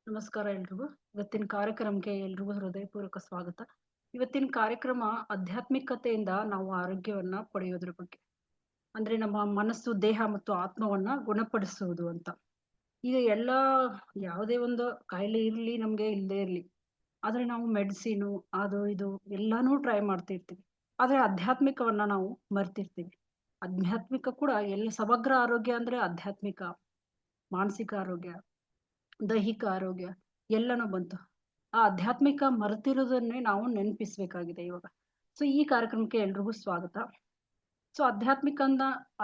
ನಮಸ್ಕಾರ ಎಲ್ರಿಗೂ. ಇವತ್ತಿನ ಕಾರ್ಯಕ್ರಮಕ್ಕೆ ಎಲ್ರಿಗೂ ಹೃದಯಪೂರ್ವಕ ಸ್ವಾಗತ. ಇವತ್ತಿನ ಕಾರ್ಯಕ್ರಮ ಆಧ್ಯಾತ್ಮಿಕತೆಯಿಂದ ನಾವು ಆರೋಗ್ಯವನ್ನ ಪಡೆಯೋದ್ರ ಬಗ್ಗೆ. ಅಂದ್ರೆ ನಮ್ಮ ಮನಸ್ಸು, ದೇಹ ಮತ್ತು ಆತ್ಮವನ್ನ ಗುಣಪಡಿಸುವುದು ಅಂತ. ಈಗ ಯಾವುದೇ ಒಂದು ಕಾಯಿಲೆ ಇರ್ಲಿ ನಮ್ಗೆ ಇಲ್ಲದೆ ಇರ್ಲಿ. ಆದ್ರೆ ನಾವು ಮೆಡಿಸಿನು ಅದು ಇದು ಎಲ್ಲಾನು ಟ್ರೈ ಮಾಡ್ತಿರ್ತೀವಿ. ಆದ್ರೆ ಆಧ್ಯಾತ್ಮಿಕವನ್ನ ನಾವು ಮರ್ತಿರ್ತೀವಿ. ಆಧ್ಯಾತ್ಮಿಕ ಕೂಡ ಸಮಗ್ರ ಆರೋಗ್ಯ ಅಂದ್ರೆ ಆಧ್ಯಾತ್ಮಿಕ, ಮಾನಸಿಕ ಆರೋಗ್ಯ, ದೈಹಿಕ ಆರೋಗ್ಯ ಎಲ್ಲನೂ ಬಂತು. ಆ ಆಧ್ಯಾತ್ಮಿಕ ಮರೆತಿರೋದನ್ನೇ ನಾವು ನೆನಪಿಸ್ಬೇಕಾಗಿದೆ ಇವಾಗ. ಸೊ ಈ ಕಾರ್ಯಕ್ರಮಕ್ಕೆ ಎಲ್ರಿಗೂ ಸ್ವಾಗತ. ಸೊ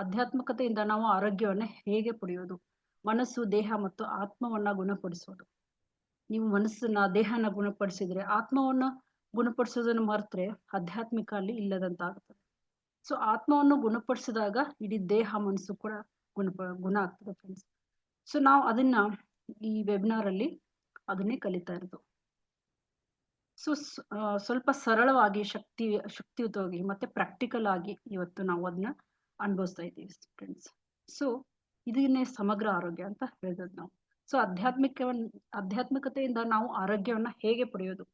ಆಧ್ಯಾತ್ಮಿಕತೆಯಿಂದ ನಾವು ಆರೋಗ್ಯವನ್ನ ಹೇಗೆ ಪಡೆಯೋದು? ಮನಸ್ಸು, ದೇಹ ಮತ್ತು ಆತ್ಮವನ್ನ ಗುಣಪಡಿಸೋದು. ನೀವು ಮನಸ್ಸನ್ನ, ದೇಹನ ಗುಣಪಡಿಸಿದ್ರೆ ಆತ್ಮವನ್ನ ಗುಣಪಡಿಸೋದನ್ನ ಮರೆತ್ರೆ ಆಧ್ಯಾತ್ಮಿಕ ಅಲ್ಲಿ ಇಲ್ಲದಂತ ಆಗ್ತದೆ. ಸೊ ಆತ್ಮವನ್ನು ಗುಣಪಡಿಸಿದಾಗ ಇಡೀ ದೇಹ, ಮನಸ್ಸು ಕೂಡ ಗುಣ ಆಗ್ತದೆ ಫ್ರೆಂಡ್ಸ್. ಸೊ ನಾವು ಅದನ್ನ ಈ ವೆಬಿನಾರ್ ಅಲ್ಲಿ ಅದನ್ನೇ ಕಲಿತಾ ಇರೋದು. ಸೊ ಸ್ವಲ್ಪ ಸರಳವಾಗಿ ಶಕ್ತಿಯುತವಾಗಿ ಮತ್ತೆ ಪ್ರಾಕ್ಟಿಕಲ್ ಆಗಿ ಇವತ್ತು ನಾವು ಅದನ್ನ ಅನುಭವಿಸ್ತಾ ಇದ್ದೀವಿ ಫ್ರೆಂಡ್ಸ್. ಸೊ ಇದನ್ನೇ ಸಮಗ್ರ ಆರೋಗ್ಯ ಅಂತ ಹೇಳಿದ್ ನಾವು. ಸೊ ಆಧ್ಯಾತ್ಮಿಕತೆಯಿಂದ ನಾವು ಆರೋಗ್ಯವನ್ನ ಹೇಗೆ ಪಡೆಯೋದು?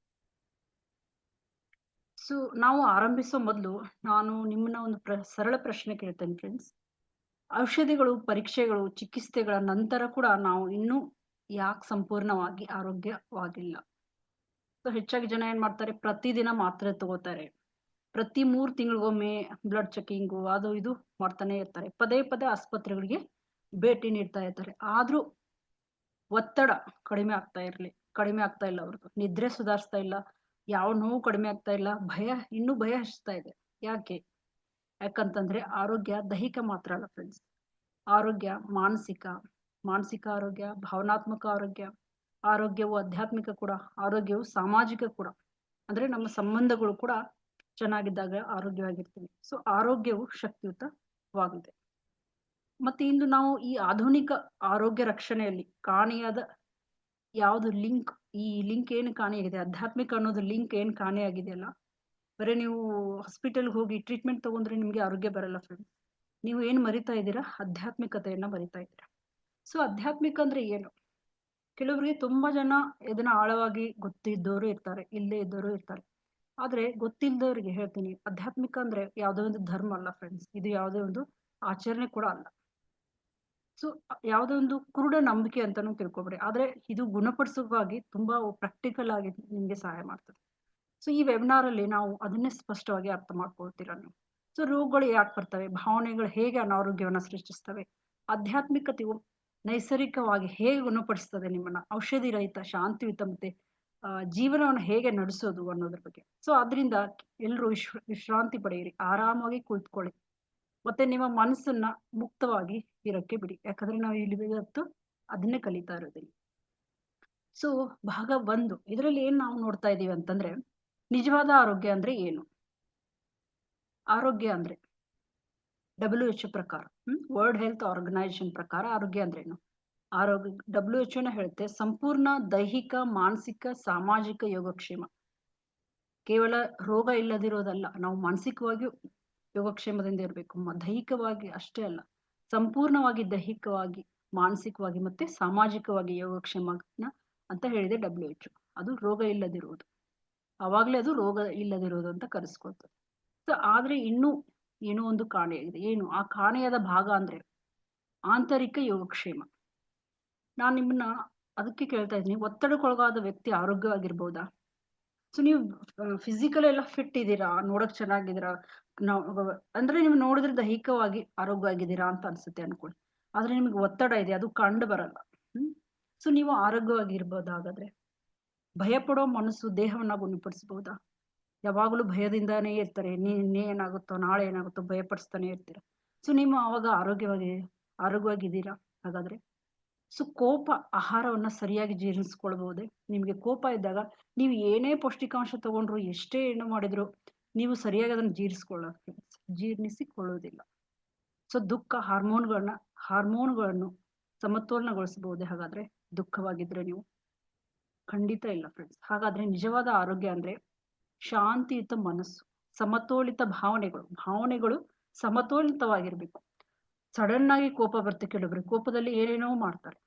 ಸೊ ನಾವು ಆರಂಭಿಸೋ ಮೊದಲು ನಾನು ನಿಮ್ಮನ್ನ ಒಂದು ಸರಳ ಪ್ರಶ್ನೆ ಕೇಳ್ತೇನೆ ಫ್ರೆಂಡ್ಸ್. ಔಷಧಿಗಳು, ಪರೀಕ್ಷೆಗಳು, ಚಿಕಿತ್ಸೆಗಳ ನಂತರ ಕೂಡ ನಾವು ಇನ್ನೂ ಯಾಕೆ ಸಂಪೂರ್ಣವಾಗಿ ಆರೋಗ್ಯವಾಗಿಲ್ಲ? ಸೊ ಹೆಚ್ಚಾಗಿ ಜನ ಏನ್ ಮಾಡ್ತಾರೆ, ಪ್ರತಿದಿನ ಮಾತ್ರೆ ತಗೋತಾರೆ. ಪ್ರತಿ 3 ತಿಂಗಳಿಗೊಮ್ಮೆ ಬ್ಲಡ್ ಚೆಕಿಂಗು ಅದು ಇದು ಮಾಡ್ತಾನೆ ಇರ್ತಾರೆ. ಪದೇ ಪದೇ ಆಸ್ಪತ್ರೆಗಳಿಗೆ ಭೇಟಿ ನೀಡ್ತಾ ಇರ್ತಾರೆ. ಆದ್ರೂ ಒತ್ತಡ ಕಡಿಮೆ ಆಗ್ತಾ ಇಲ್ಲ ಅವ್ರದ್ದು. ನಿದ್ರೆ ಸುಧಾರಿಸ್ತಾ ಇಲ್ಲ, ಯಾವ ನೋವು ಕಡಿಮೆ ಆಗ್ತಾ ಇಲ್ಲ, ಇನ್ನೂ ಭಯ ಹಚ್ತಾ ಇದೆ. ಯಾಕಂತಂದ್ರೆ ಆರೋಗ್ಯ ದೈಹಿಕ ಮಾತ್ರ ಅಲ್ಲ ಫ್ರೆಂಡ್ಸ್. ಆರೋಗ್ಯ ಮಾನಸಿಕ ಆರೋಗ್ಯ, ಭಾವನಾತ್ಮಕ ಆರೋಗ್ಯವು ಆಧ್ಯಾತ್ಮಿಕ ಕೂಡ, ಆರೋಗ್ಯವು ಸಾಮಾಜಿಕ ಕೂಡ. ಅಂದ್ರೆ ನಮ್ಮ ಸಂಬಂಧಗಳು ಕೂಡ ಚೆನ್ನಾಗಿದ್ದಾಗ ಆರೋಗ್ಯವಾಗಿರ್ತೀವಿ. ಸೊ ಆರೋಗ್ಯವು ಶಕ್ತಿಯುತವಾಗಿದೆ. ಮತ್ತೆ ಇಂದು ನಾವು ಈ ಆಧುನಿಕ ಆರೋಗ್ಯ ರಕ್ಷಣೆಯಲ್ಲಿ ಕಾಣೆಯಾದ ಯಾವುದು ಲಿಂಕ್, ಈ ಲಿಂಕ್ ಏನು ಕಾಣೆಯಾಗಿದೆ, ಆಧ್ಯಾತ್ಮಿಕ ಅನ್ನೋದು ಲಿಂಕ್ ಏನು ಕಾಣೆಯಾಗಿದೆಯಲ್ಲ, ಬರೀ ನೀವು ಹಾಸ್ಪಿಟಲ್ಗೆ ಹೋಗಿ ಟ್ರೀಟ್ಮೆಂಟ್ ತಗೊಂಡ್ರೆ ನಿಮ್ಗೆ ಆರೋಗ್ಯ ಬರಲ್ಲ ಫ್ರೆಂಡ್ಸ್. ನೀವು ಏನ್ ಮರಿತಾ ಇದ್ದೀರಾ? ಆಧ್ಯಾತ್ಮಿಕತೆಯನ್ನ ಮರಿತಾ ಇದ್ದೀರಾ. ಸೊ ಆಧ್ಯಾತ್ಮಿಕ ಅಂದ್ರೆ ಏನು? ಕೆಲವರಿಗೆ ತುಂಬಾ ಜನ ಇದನ್ನ ಆಳವಾಗಿ ಗೊತ್ತಿದ್ದವರು ಇರ್ತಾರೆ, ಇಲ್ಲೇ ಇದ್ದವರು ಇರ್ತಾರೆ. ಆದ್ರೆ ಗೊತ್ತಿಲ್ಲದವ್ರಿಗೆ ಹೇಳ್ತೀನಿ, ಆಧ್ಯಾತ್ಮಿಕ ಅಂದ್ರೆ ಯಾವುದೋ ಒಂದು ಧರ್ಮ ಅಲ್ಲ ಫ್ರೆಂಡ್ಸ್. ಇದು ಯಾವುದೇ ಒಂದು ಆಚರಣೆ ಕೂಡ ಅಲ್ಲ. ಸೊ ಯಾವುದೋ ಒಂದು ಕುರುಡ ನಂಬಿಕೆ ಅಂತಾನು ತಿಳ್ಕೊಬೇಡಿ. ಆದ್ರೆ ಇದು ಗುಣಪಡಿಸುವಾಗಿ ತುಂಬಾ ಪ್ರಾಕ್ಟಿಕಲ್ ಆಗಿ ನಿಮ್ಗೆ ಸಹಾಯ ಮಾಡ್ತದೆ. ಸೊ ಈ ವೆಬಿನಾರ್ ಅಲ್ಲಿ ನಾವು ಅದನ್ನೇ ಸ್ಪಷ್ಟವಾಗಿ ಅರ್ಥ ಮಾಡ್ಕೊಳ್ತೀರಾ ನೀವು. ಸೊ ರೋಗಗಳು ಯಾಕೆ ಬರ್ತವೆ, ಭಾವನೆಗಳು ಹೇಗೆ ಅನಾರೋಗ್ಯವನ್ನ ಸೃಷ್ಟಿಸ್ತವೆ, ಆಧ್ಯಾತ್ಮಿಕತೆಯು ನೈಸರ್ಗಿಕವಾಗಿ ಹೇಗೆ ಗುಣಪಡಿಸ್ತದೆ ನಿಮ್ಮನ್ನ, ಔಷಧಿ ರಹಿತ, ಶಾಂತಿಯುತ ಮತ್ತೆ ಜೀವನವನ್ನು ಹೇಗೆ ನಡೆಸೋದು ಅನ್ನೋದ್ರ ಬಗ್ಗೆ. ಸೊ ಅದರಿಂದ ಎಲ್ಲರೂ ವಿಶ್ರಾಂತಿ ಪಡೆಯಿರಿ, ಆರಾಮಾಗಿ ಕುಳಿತುಕೊಳ್ಳಿ, ಮತ್ತೆ ನಿಮ್ಮ ಮನಸ್ಸನ್ನ ಮುಕ್ತವಾಗಿ ಇರಕ್ಕೆ ಬಿಡಿ. ಯಾಕಂದ್ರೆ ನಾವು ಇಲ್ಲಿ ಇವತ್ತು ಅದನ್ನೇ ಕಲಿತಾ ಇರೋದಿಲ್ಲ. ಸೊ ಭಾಗ 1 ಇದರಲ್ಲಿ ಏನ್ ನಾವು ನೋಡ್ತಾ ಇದೀವಿ ಅಂತಂದ್ರೆ, ನಿಜವಾದ ಆರೋಗ್ಯ ಅಂದ್ರೆ ಏನು? ಆರೋಗ್ಯ ಅಂದ್ರೆ WHO ಪ್ರಕಾರ, ವರ್ಲ್ಡ್ ಹೆಲ್ತ್ ಆರ್ಗನೈಸೇಷನ್ ಪ್ರಕಾರ ಆರೋಗ್ಯ ಅಂದ್ರೆ ಏನು? ಆರೋಗ್ಯ WHO ಹೇಳುತ್ತೆ, ಸಂಪೂರ್ಣ ದೈಹಿಕ, ಮಾನಸಿಕ, ಸಾಮಾಜಿಕ ಯೋಗಕ್ಷೇಮ. ಕೇವಲ ರೋಗ ಇಲ್ಲದಿರೋದಲ್ಲ, ನಾವು ಮಾನಸಿಕವಾಗಿಯೂ ಯೋಗಕ್ಷೇಮದಿಂದ ಇರಬೇಕು. ದೈಹಿಕವಾಗಿ ಅಷ್ಟೇ ಅಲ್ಲ, ಸಂಪೂರ್ಣವಾಗಿ ದೈಹಿಕವಾಗಿ, ಮಾನಸಿಕವಾಗಿ ಮತ್ತೆ ಸಾಮಾಜಿಕವಾಗಿ ಯೋಗಕ್ಷೇಮನ ಅಂತ ಹೇಳಿದೆ WHO. ಅದು ರೋಗ ಇಲ್ಲದಿರುವುದು. ಅವಾಗ್ಲೇ ಅದು ರೋಗ ಇಲ್ಲದಿರೋದು ಅಂತ ಕರೆಸ್ಕೊಳ್ತದೆ. ಸೊ ಆದ್ರೆ ಇನ್ನೂ ಏನೋ ಒಂದು ಕಾಣೆಯಾಗಿದೆ. ಏನು ಆ ಕಾಣೆಯಾದ ಭಾಗ ಅಂದ್ರೆ ಆಂತರಿಕ ಯೋಗಕ್ಷೇಮ. ನಾನ್ ನಿಮ್ಮನ್ನ ಅದಕ್ಕೆ ಕೇಳ್ತಾ ಇದ್ದೀನಿ, ಒತ್ತಡಕ್ಕೊಳಗಾದ ವ್ಯಕ್ತಿ ಆರೋಗ್ಯವಾಗಿರ್ಬೋದಾ? ಸೊ ನೀವು ಫಿಸಿಕಲ್ ಎಲ್ಲ ಫಿಟ್ ಇದ್ದೀರಾ, ನೋಡಕ್ ಚೆನ್ನಾಗಿದ್ದೀರಾ, ಅಂದ್ರೆ ನೀವು ನೋಡಿದ್ರೆ ದೈಹಿಕವಾಗಿ ಆರೋಗ್ಯವಾಗಿದ್ದೀರಾ ಅಂತ ಅನ್ಸುತ್ತೆ ಅನ್ಕೊಳ್ಳಿ. ಆದ್ರೆ ನಿಮ್ಗೆ ಒತ್ತಡ ಇದೆ, ಅದು ಕಂಡು ಬರಲ್ಲ. ಸೊ ನೀವು ಆರೋಗ್ಯವಾಗಿರ್ಬೋದು. ಹಾಗಾದ್ರೆ ಭಯ ಪಡೋ ಮನಸ್ಸು ದೇಹವನ್ನ ಗುಣಪಡಿಸಬಹುದಾ? ಯಾವಾಗಲೂ ಭಯದಿಂದಾನೇ ಇರ್ತಾರೆ. ನಿನ್ನೆ ಏನಾಗುತ್ತೋ, ನಾಳೆ ಏನಾಗುತ್ತೋ ಭಯಪಡಿಸ್ತಾನೆ ಇರ್ತೀರ. ಸೊ ನೀವು ಅವಾಗ ಆರೋಗ್ಯವಾಗಿದ್ದೀರಾ ಹಾಗಾದ್ರೆ? ಸೊ ಕೋಪ, ಆಹಾರವನ್ನ ಸರಿಯಾಗಿ ಜೀರ್ಣಿಸ್ಕೊಳ್ಬಹುದೇ? ನಿಮ್ಗೆ ಕೋಪ ಇದ್ದಾಗ ನೀವು ಏನೇ ಪೌಷ್ಟಿಕಾಂಶ ತಗೊಂಡ್ರು, ಎಷ್ಟೇ ಏನು ಮಾಡಿದ್ರು ನೀವು ಸರಿಯಾಗಿ ಅದನ್ನ ಜೀರ್ಣಿಸಿಕೊಳ್ಳುವುದಿಲ್ಲ. ಸೊ ದುಃಖ, ಹಾರ್ಮೋನ್ಗಳನ್ನು ಸಮತೋಲನಗೊಳಿಸಬಹುದೇ ಹಾಗಾದ್ರೆ ದುಃಖವಾಗಿದ್ರೆ ನೀವು? ಖಂಡಿತ ಇಲ್ಲ ಫ್ರೆಂಡ್ಸ್. ಹಾಗಾದ್ರೆ ನಿಜವಾದ ಆರೋಗ್ಯ ಅಂದ್ರೆ ಶಾಂತಿಯುತ ಮನಸ್ಸು, ಸಮತೋಲಿತ ಭಾವನೆಗಳು ಸಮತೋಲಿತವಾಗಿರ್ಬೇಕು. ಸಡನ್ ಆಗಿ ಕೋಪ ಬರುತ್ತೆ. ಕೆಲವೊಬ್ರು ಕೋಪದಲ್ಲಿ ಏನೇನೋ ಮಾಡ್ತಾರೆ.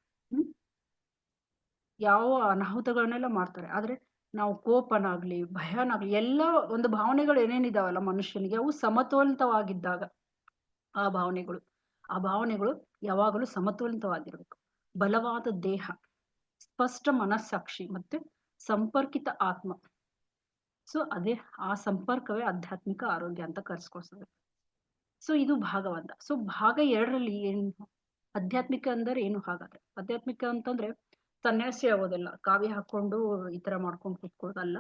ಯಾವ ಅನಾಹುತಗಳನ್ನೆಲ್ಲ ಮಾಡ್ತಾರೆ. ಆದ್ರೆ ನಾವು ಕೋಪನಾಗ್ಲಿ, ಭಯನಾಗ್ಲಿ ಎಲ್ಲ ಒಂದು ಭಾವನೆಗಳು ಏನೇನಿದಾವಲ್ಲ ಮನುಷ್ಯನಿಗೆ ಅವು ಸಮತೋಲಿತವಾಗಿದ್ದಾಗ ಆ ಭಾವನೆಗಳು ಆ ಭಾವನೆಗಳು ಯಾವಾಗಲೂ ಸಮತೋಲಿತವಾಗಿರ್ಬೇಕು. ಬಲವಾದ ದೇಹ, ಸ್ಪಷ್ಟ ಮನಸ್ಸಾಕ್ಷಿ ಮತ್ತೆ ಸಂಪರ್ಕಿತ ಆತ್ಮ. ಸೊ ಅದೇ ಆ ಸಂಪರ್ಕವೇ ಆಧ್ಯಾತ್ಮಿಕ ಆರೋಗ್ಯ ಅಂತ ಕರ್ಸ್ಕೊಳ್ತದೆ. ಸೊ ಇದು ಭಾಗ 1. ಸೊ ಭಾಗ 2ರಲ್ಲಿ ಏನು ಆಧ್ಯಾತ್ಮಿಕ ಅಂದರೆ ಏನು? ಹಾಗಾದ್ರೆ ಆಧ್ಯಾತ್ಮಿಕ ಅಂತಂದ್ರೆ ಸನ್ಯಾಸಿ ಆಗೋದಲ್ಲ, ಕಾವಿ ಹಾಕೊಂಡು ಈ ತರ ಮಾಡ್ಕೊಂಡು ಕೂತ್ಕೊಳ್ಳೋದಲ್ಲ.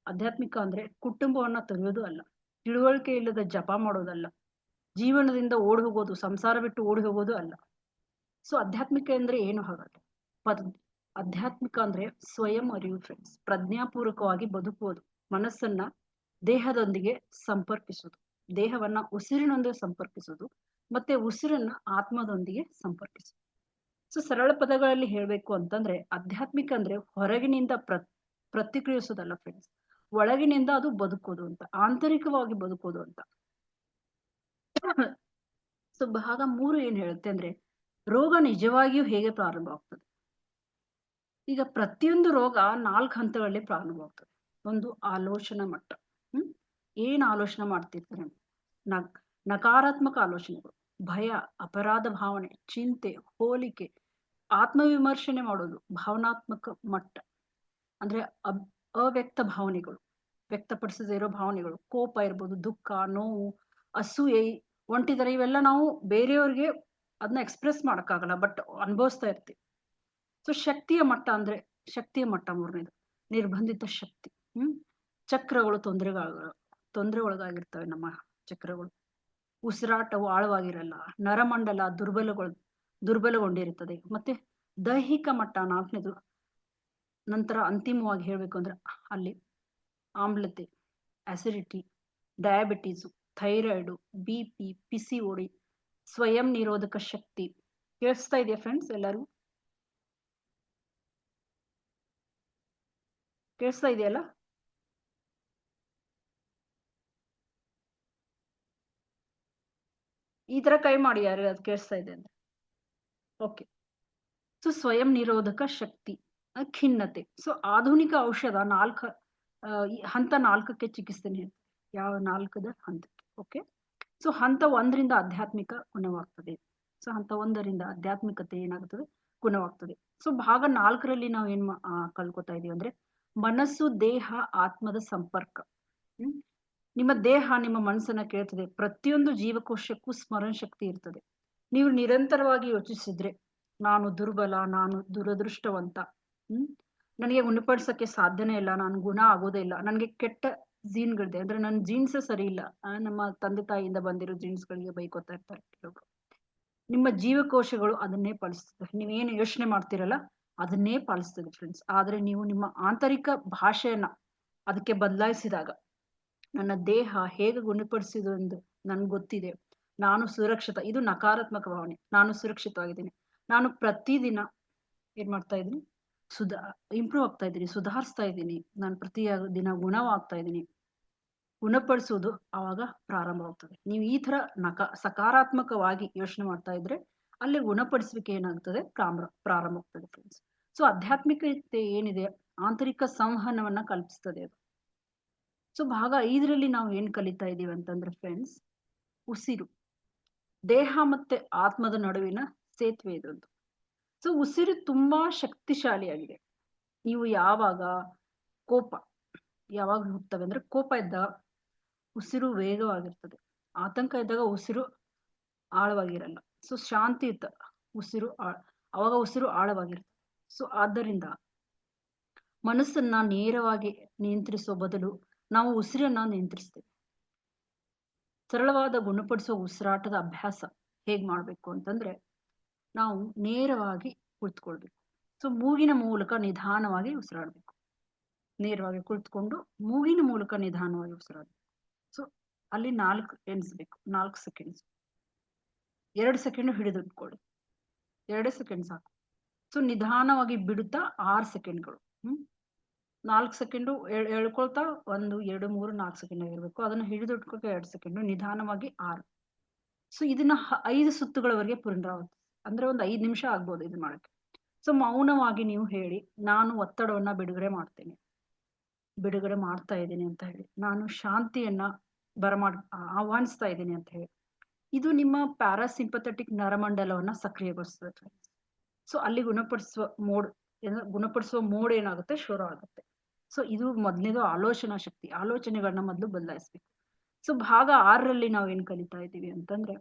ಆಧ್ಯಾತ್ಮಿಕ ಅಂದ್ರೆ ಕುಟುಂಬವನ್ನ ತೊರೆಯೋದು ಅಲ್ಲ, ತಿಳುವಳಿಕೆ ಇಲ್ಲದ ಜಪ ಮಾಡೋದಲ್ಲ, ಜೀವನದಿಂದ ಓಡಿ ಹೋಗೋದು, ಸಂಸಾರ ಬಿಟ್ಟು ಓಡಿ ಹೋಗೋದು ಅಲ್ಲ. ಸೊ ಆಧ್ಯಾತ್ಮಿಕ ಅಂದ್ರೆ ಏನು ಹಾಗಾದ್ರೆ? ಆಧ್ಯಾತ್ಮಿಕ ಅಂದ್ರೆ ಸ್ವಯಂ ಅರಿವು ಫ್ರೆಂಡ್ಸ್. ಪ್ರಜ್ಞಾಪೂರ್ವಕವಾಗಿ ಬದುಕುವುದು, ಮನಸ್ಸನ್ನ ದೇಹದೊಂದಿಗೆ ಸಂಪರ್ಕಿಸುವುದು, ದೇಹವನ್ನ ಉಸಿರಿನೊಂದಿಗೆ ಸಂಪರ್ಕಿಸುವುದು, ಮತ್ತೆ ಉಸಿರನ್ನ ಆತ್ಮದೊಂದಿಗೆ ಸಂಪರ್ಕಿಸುವುದು. ಸೊ ಸರಳ ಪದಗಳಲ್ಲಿ ಹೇಳ್ಬೇಕು ಅಂತಂದ್ರೆ ಆಧ್ಯಾತ್ಮಿಕ ಅಂದ್ರೆ ಹೊರಗಿನಿಂದ ಪ್ರತಿಕ್ರಿಯಿಸೋದಲ್ಲ ಫ್ರೆಂಡ್ಸ್, ಒಳಗಿನಿಂದ ಅದು ಬದುಕೋದು ಅಂತ, ಆಂತರಿಕವಾಗಿ ಬದುಕೋದು ಅಂತ. ಸೊ ಭಾಗ 3 ಏನ್ ಹೇಳುತ್ತೆ ಅಂದ್ರೆ ರೋಗ ನಿಜವಾಗಿಯೂ ಹೇಗೆ ಪ್ರಾರಂಭ ಆಗ್ತದೆ. ಈಗ ಪ್ರತಿಯೊಂದು ರೋಗ 4 ಹಂತಗಳಲ್ಲಿ ಪ್ರಾರಂಭವಾಗ್ತದೆ. ಒಂದು ಆಲೋಚನಾ ಮಟ್ಟ. ಏನ್ ಆಲೋಚನೆ ಮಾಡ್ತಿರ್ತಾರೆ? ನಕಾರಾತ್ಮಕ ಆಲೋಚನೆಗಳು, ಭಯ, ಅಪರಾಧ ಭಾವನೆ, ಚಿಂತೆ, ಹೋಲಿಕೆ, ಆತ್ಮವಿಮರ್ಶನೆ ಮಾಡೋದು. ಭಾವನಾತ್ಮಕ ಮಟ್ಟ ಅಂದ್ರೆ ಅವ್ಯಕ್ತ ಭಾವನೆಗಳು, ವ್ಯಕ್ತಪಡಿಸದೇ ಇರೋ ಭಾವನೆಗಳು, ಕೋಪ ಇರ್ಬೋದು, ದುಃಖ, ನೋವು, ಅಸೂಯೆ, ಒಂಟಿದರೆ ಇವೆಲ್ಲ ನಾವು ಬೇರೆಯವ್ರಿಗೆ ಅದನ್ನ ಎಕ್ಸ್ಪ್ರೆಸ್ ಮಾಡಕ್ಕಾಗಲ್ಲ, ಬಟ್ ಅನುಭವಿಸ್ತಾ ಇರ್ತೀವಿ. ಸೊ ಶಕ್ತಿಯ ಮಟ್ಟ ಅಂದ್ರೆ ಶಕ್ತಿಯ ಮಟ್ಟ 3ನೇದು ನಿರ್ಬಂಧಿತ ಶಕ್ತಿ. ಚಕ್ರಗಳು ತೊಂದರೆ ಒಳಗಾಗಿರ್ತವೆ. ನಮ್ಮ ಚಕ್ರಗಳು, ಉಸಿರಾಟವು ಆಳವಾಗಿರಲ್ಲ, ನರಮಂಡಲ ದುರ್ಬಲಗೊಂಡಿರುತ್ತದೆ. ಮತ್ತೆ ದೈಹಿಕ ಮಟ್ಟ 4ನೇದು. ನಂತರ ಅಂತಿಮವಾಗಿ ಹೇಳ್ಬೇಕು ಅಂದ್ರೆ ಅಲ್ಲಿ ಆಮ್ಲತೆ, acidity, diabetes, thyroid, BP, PCOD, ಸ್ವಯಂ ನಿರೋಧಕ ಶಕ್ತಿ. ಕೇಳಿಸ್ತಾ ಇದೆಯಾ ಫ್ರೆಂಡ್ಸ್? ಎಲ್ಲರೂ ಕೇಳಿಸ್ತಾ ಇದೆಯಲ್ಲ? ಈ ತರ ಕೈ ಮಾಡಿ ಯಾರು ಅದು ಕೇಳಿಸ್ತಾ ಇದೆ ಅಂತ. ಓಕೆ. ಸೊ ಸ್ವಯಂ ನಿರೋಧಕ ಶಕ್ತಿ, ಖಿನ್ನತೆ. ಸೊ ಆಧುನಿಕ ಔಷಧ ಹಂತ 4ಕ್ಕೆ ಚಿಕಿತ್ಸೆ ಯಾವ 4ದ ಹಂತಕ್ಕೆ? ಓಕೆ. ಸೊ ಹಂತ 1ರಿಂದ ಆಧ್ಯಾತ್ಮಿಕ ಗುಣವಾಗ್ತದೆ. ಸೊ ಹಂತ 1ರಿಂದ ಆಧ್ಯಾತ್ಮಿಕತೆ ಏನಾಗುತ್ತದೆ? ಗುಣವಾಗ್ತದೆ. ಸೊ ಭಾಗ 4ರಲ್ಲಿ ನಾವು ಏನ್ ಕಲ್ಕೊತಾ ಇದೀವಿ ಅಂದ್ರೆ ಮನಸ್ಸು, ದೇಹ, ಆತ್ಮದ ಸಂಪರ್ಕ. ನಿಮ್ಮ ದೇಹ ನಿಮ್ಮ ಮನಸ್ಸನ್ನ ಕೇಳ್ತದೆ. ಪ್ರತಿಯೊಂದು ಜೀವಕೋಶಕ್ಕೂ ಸ್ಮರಣ ಶಕ್ತಿ ಇರ್ತದೆ. ನೀವು ನಿರಂತರವಾಗಿ ಯೋಚಿಸಿದ್ರೆ ನಾನು ದುರ್ಬಲ, ನಾನು ದುರದೃಷ್ಟವಂತ, ನನಗೆ ಗುಣಪಡಿಸಕ್ಕೆ ಸಾಧ್ಯನೇ ಇಲ್ಲ, ನಾನು ಗುಣ ಆಗೋದೇ ಇಲ್ಲ, ನನಗೆ ಕೆಟ್ಟ ಜೀನ್ಗಳಿದೆ ಅಂದ್ರೆ ನನ್ನ ಜೀನ್ಸ್ ಸರಿ ಇಲ್ಲ, ನಮ್ಮ ತಂದೆ ತಾಯಿಯಿಂದ ಬಂದಿರೋ ಜೀನ್ಸ್ಗಳಿಗೆ ಬೈಕೋತಾ ಇರ್ತಾರೆ ಕೆಲವರು. ನಿಮ್ಮ ಜೀವಕೋಶಗಳು ಅದನ್ನೇ ಪಾಲಿಸ್ತದೆ. ನೀವೇನು ಯೋಚನೆ ಮಾಡ್ತಿರಲ್ಲ ಅದನ್ನೇ ಪಾಲಿಸ್ತದೆ ಫ್ರೆಂಡ್ಸ್. ಆದ್ರೆ ನೀವು ನಿಮ್ಮ ಆಂತರಿಕ ಭಾಷೆಯನ್ನ ಅದಕ್ಕೆ ಬದಲಾಯಿಸಿದಾಗ, ನನ್ನ ದೇಹ ಹೇಗೆ ಗುಣಪಡಿಸಿದು ಎಂದು ನನ್ಗೆ ಗೊತ್ತಿದೆ, ನಾನು ಸುರಕ್ಷಿತ, ಇದು ನಕಾರಾತ್ಮಕ ಭಾವನೆ, ನಾನು ಸುರಕ್ಷಿತವಾಗಿದ್ದೀನಿ, ನಾನು ಪ್ರತಿದಿನ ಏನ್ ಮಾಡ್ತಾ ಇದ್ದೀನಿ? ಇಂಪ್ರೂವ್ ಆಗ್ತಾ ಇದ್ದೀನಿ, ಸುಧಾರಿಸ್ತಾ ಇದ್ದೀನಿ, ನಾನು ಪ್ರತಿ ದಿನ ಗುಣವಾಗ್ತಾ ಇದ್ದೀನಿ, ಗುಣಪಡಿಸೋದು ಆವಾಗ ಪ್ರಾರಂಭವಾಗ್ತದೆ. ನೀವು ಈ ತರ ಸಕಾರಾತ್ಮಕವಾಗಿ ಯೋಚನೆ ಮಾಡ್ತಾ ಇದ್ರೆ ಅಲ್ಲಿ ಗುಣಪಡಿಸುವಿಕೆ ಏನಾಗ್ತದೆ? ಪ್ರಾರಂಭ ಆಗ್ತದೆ ಫ್ರೆಂಡ್ಸ್. ಸೊ ಆಧ್ಯಾತ್ಮಿಕತೆ ಏನಿದೆ ಆಂತರಿಕ ಸಂವಹನವನ್ನ ಕಲ್ಪಿಸ್ತದೆ ಅದು. ಸೊ ಭಾಗ 5ರಲ್ಲಿ ನಾವು ಏನ್ ಕಲಿತಾ ಇದೀವಿ ಅಂತಂದ್ರೆ ಫ್ರೆಂಡ್ಸ್, ಉಸಿರು, ದೇಹ ಮತ್ತೆ ಆತ್ಮದ ನಡುವಿನ ಸೇತುವೆ ಇದೊಂದು. ಸೊ ಉಸಿರು ತುಂಬಾ ಶಕ್ತಿಶಾಲಿಯಾಗಿದೆ. ನೀವು ಯಾವಾಗ ಕೋಪ ಯಾವಾಗ ಹೋಗ್ತವೆ ಅಂದ್ರೆ, ಕೋಪ ಇದ್ದಾಗ ಉಸಿರು ವೇಗವಾಗಿರ್ತದೆ, ಆತಂಕ ಇದ್ದಾಗ ಉಸಿರು ಆಳವಾಗಿರಲ್ಲ. ಸೊ ಶಾಂತಿ ಇದ್ದ ಉಸಿರು ಅವಾಗ ಉಸಿರು ಆಳವಾಗಿರ್ತದೆ. ಸೊ ಆದ್ದರಿಂದ ಮನಸ್ಸನ್ನ ನೇರವಾಗಿ ನಿಯಂತ್ರಿಸೋ ಬದಲು ನಾವು ಉಸಿರನ್ನ ನಿಯಂತ್ರಿಸ್ತೇವೆ. ಸರಳವಾದ ಗುಣಪಡಿಸುವ ಉಸಿರಾಟದ ಅಭ್ಯಾಸ ಹೇಗ್ ಮಾಡ್ಬೇಕು ಅಂತಂದ್ರೆ, ನಾವು ನೇರವಾಗಿ ಕುಳಿತುಕೊಳ್ಬೇಕು. ಸೊ ಮೂಗಿನ ಮೂಲಕ ನಿಧಾನವಾಗಿ ಉಸಿರಾಡ್ಬೇಕು. ನೇರವಾಗಿ ಕುಳಿತುಕೊಂಡು ಮೂಗಿನ ಮೂಲಕ ನಿಧಾನವಾಗಿ ಉಸಿರಾಡ್ಬೇಕು. ಸೊ ಅಲ್ಲಿ 4 ಎಣಿಸ್ಬೇಕು, 4 ಸೆಕೆಂಡ್ಸ್. 2 ಸೆಕೆಂಡ್ ಹಿಡಿದು ಇಟ್ಕೊಳ್ಳಿ, 2 ಸೆಕೆಂಡ್ ಸಾಕು. ಸೊ ನಿಧಾನವಾಗಿ ಬಿಡುತ್ತಾ 6 ಸೆಕೆಂಡ್ಗಳು. 4 ಸೆಕೆಂಡು ಎಳ್ಕೊಳ್ತಾ 1 2 3 4 ಸೆಕೆಂಡ್ ಆಗಿರ್ಬೇಕು. ಅದನ್ನ ಹಿಡಿದು ಇಟ್ಕೊಳ್ತಾ 2 ಸೆಕೆಂಡು, ನಿಧಾನವಾಗಿ 6. ಸೊ ಇದನ್ನ 5 ಸುತ್ತುಗಳವರೆಗೆ ಪುನರಾವರ್ತಿಸಿ. ಅಂದ್ರೆ ಒಂದು 5 ನಿಮಿಷ ಆಗ್ಬೋದು ಇದು ಮಾಡಕ್ಕೆ. ಸೊ ಮೌನವಾಗಿ ನೀವು ಹೇಳಿ, ನಾನು ಒತ್ತಡವನ್ನ ಬಿಡುಗಡೆ ಮಾಡ್ತಾ ಇದ್ದೀನಿ ಅಂತ ಹೇಳಿ, ನಾನು ಶಾಂತಿಯನ್ನ ಆಹ್ವಾನಿಸ್ತಾ ಇದ್ದೀನಿ ಅಂತ ಹೇಳಿ. ಇದು ನಿಮ್ಮ ಪ್ಯಾರಾಸಿಂಪಥೆಟಿಕ್ ನರಮಂಡಲವನ್ನ ಸಕ್ರಿಯಗೊಳಿಸ್ತದೆ. ಸೊ ಅಲ್ಲಿ ಗುಣಪಡಿಸುವ ಮೋಡ್ ಏನಾಗುತ್ತೆ, ಶುರು ಆಗುತ್ತೆ. ಸೊ ಇದು ಮೊದಲನೇದು ಆಲೋಚನಾ ಶಕ್ತಿ. ಆಲೋಚನೆಗಳನ್ನ ಮೊದಲು ಬದಲಾಯಿಸ್ಬೇಕು. ಸೊ ಭಾಗ 6ರಲ್ಲಿ ನಾವು ಏನ್ ಕಲಿತಾ ಇದ್ದೀವಿ ಅಂತಂದ್ರೆ,